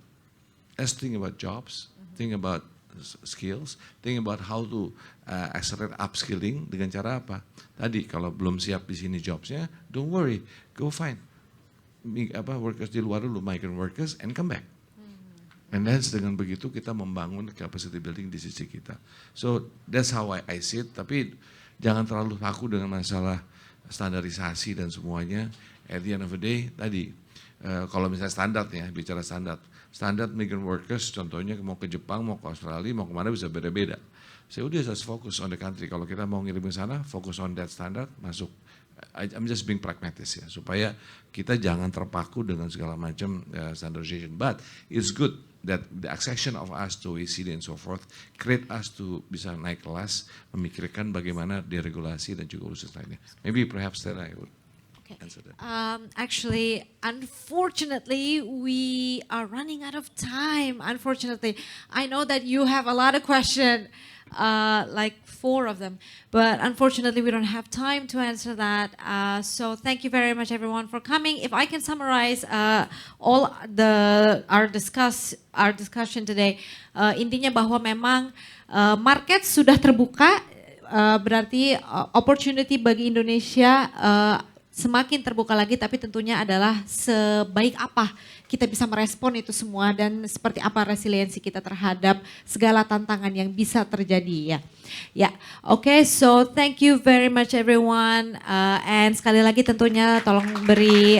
Let's think about jobs, think about skills, think about how to accelerate upskilling dengan cara apa? Tadi kalau belum siap di sini jobsnya, don't worry, go find workers di luar dulu, migrant workers, and come back. And then dengan begitu kita membangun capacity building di sisi kita. So that's how I see it. Tapi jangan terlalu kaku dengan masalah standarisasi dan semuanya. At the end of the day, tadi kalau misalnya standar ya, bicara standar migrant workers, contohnya mau ke Jepang, mau ke Australia, mau kemana bisa beda-beda. Saya udah just focus on the country. Kalau kita mau ngirim ke sana, focus on that standard, masuk. I'm just being pragmatic ya, supaya kita jangan terpaku dengan segala macam standardization. But it's good that the accession of us to OECD and so forth create us to bisa naik kelas, memikirkan bagaimana deregulasi dan juga urusan lainnya. Maybe perhaps that I would answer that. Actually, unfortunately, we are running out of time. Unfortunately, I know that you have a lot of questions, like 4 of them, but unfortunately, we don't have time to answer that. So thank you very much, everyone, for coming. If I can summarize all our discussion today, intinya bahwa memang market sudah terbuka, berarti opportunity bagi Indonesia semakin terbuka lagi, tapi tentunya adalah sebaik apa kita bisa merespon itu semua dan seperti apa resiliensi kita terhadap segala tantangan yang bisa terjadi ya. Ya, oke, so thank you very much everyone, and sekali lagi tentunya tolong beri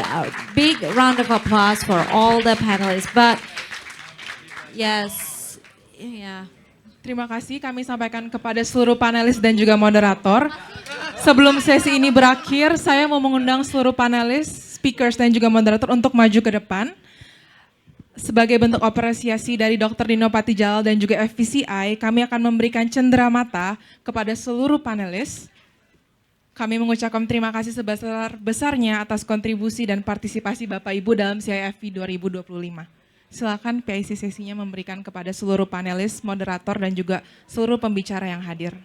big round of applause for all the panelists. But yes, yeah. Terima kasih kami sampaikan kepada seluruh panelis dan juga moderator. Sebelum sesi ini berakhir, saya mau mengundang seluruh panelis, speakers dan juga moderator untuk maju ke depan. Sebagai bentuk apresiasi dari Dr. Dino Patijal dan juga FPCI, kami akan memberikan cenderamata kepada seluruh panelis. Kami mengucapkan terima kasih sebesar-besarnya atas kontribusi dan partisipasi Bapak Ibu dalam CIFP 2025. Silakan PIC sesinya memberikan kepada seluruh panelis, moderator dan juga seluruh pembicara yang hadir.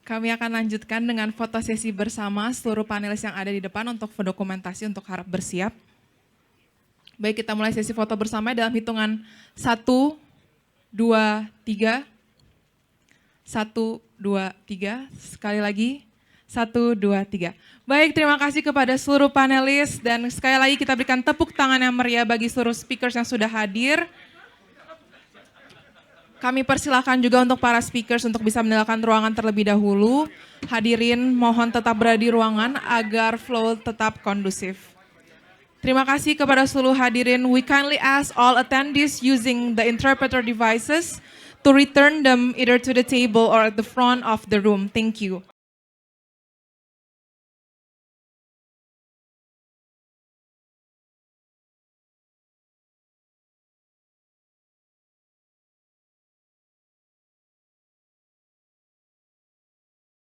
Kami akan lanjutkan dengan foto sesi bersama seluruh panelis yang ada di depan untuk dokumentasi untuk harap bersiap. Baik, kita mulai sesi foto bersama dalam hitungan 1, 2, 3. 1, 2, 3. Sekali lagi, 1, 2, 3. Baik, terima kasih kepada seluruh panelis dan sekali lagi kita berikan tepuk tangan yang meriah bagi seluruh speakers yang sudah hadir. Kami persilakan juga untuk para speakers untuk bisa meninggalkan ruangan terlebih dahulu. Hadirin mohon tetap berada di ruangan agar flow tetap kondusif. Terima kasih kepada seluruh hadirin. We kindly ask all attendees using the interpreter devices to return them either to the table or at the front of the room. Thank you.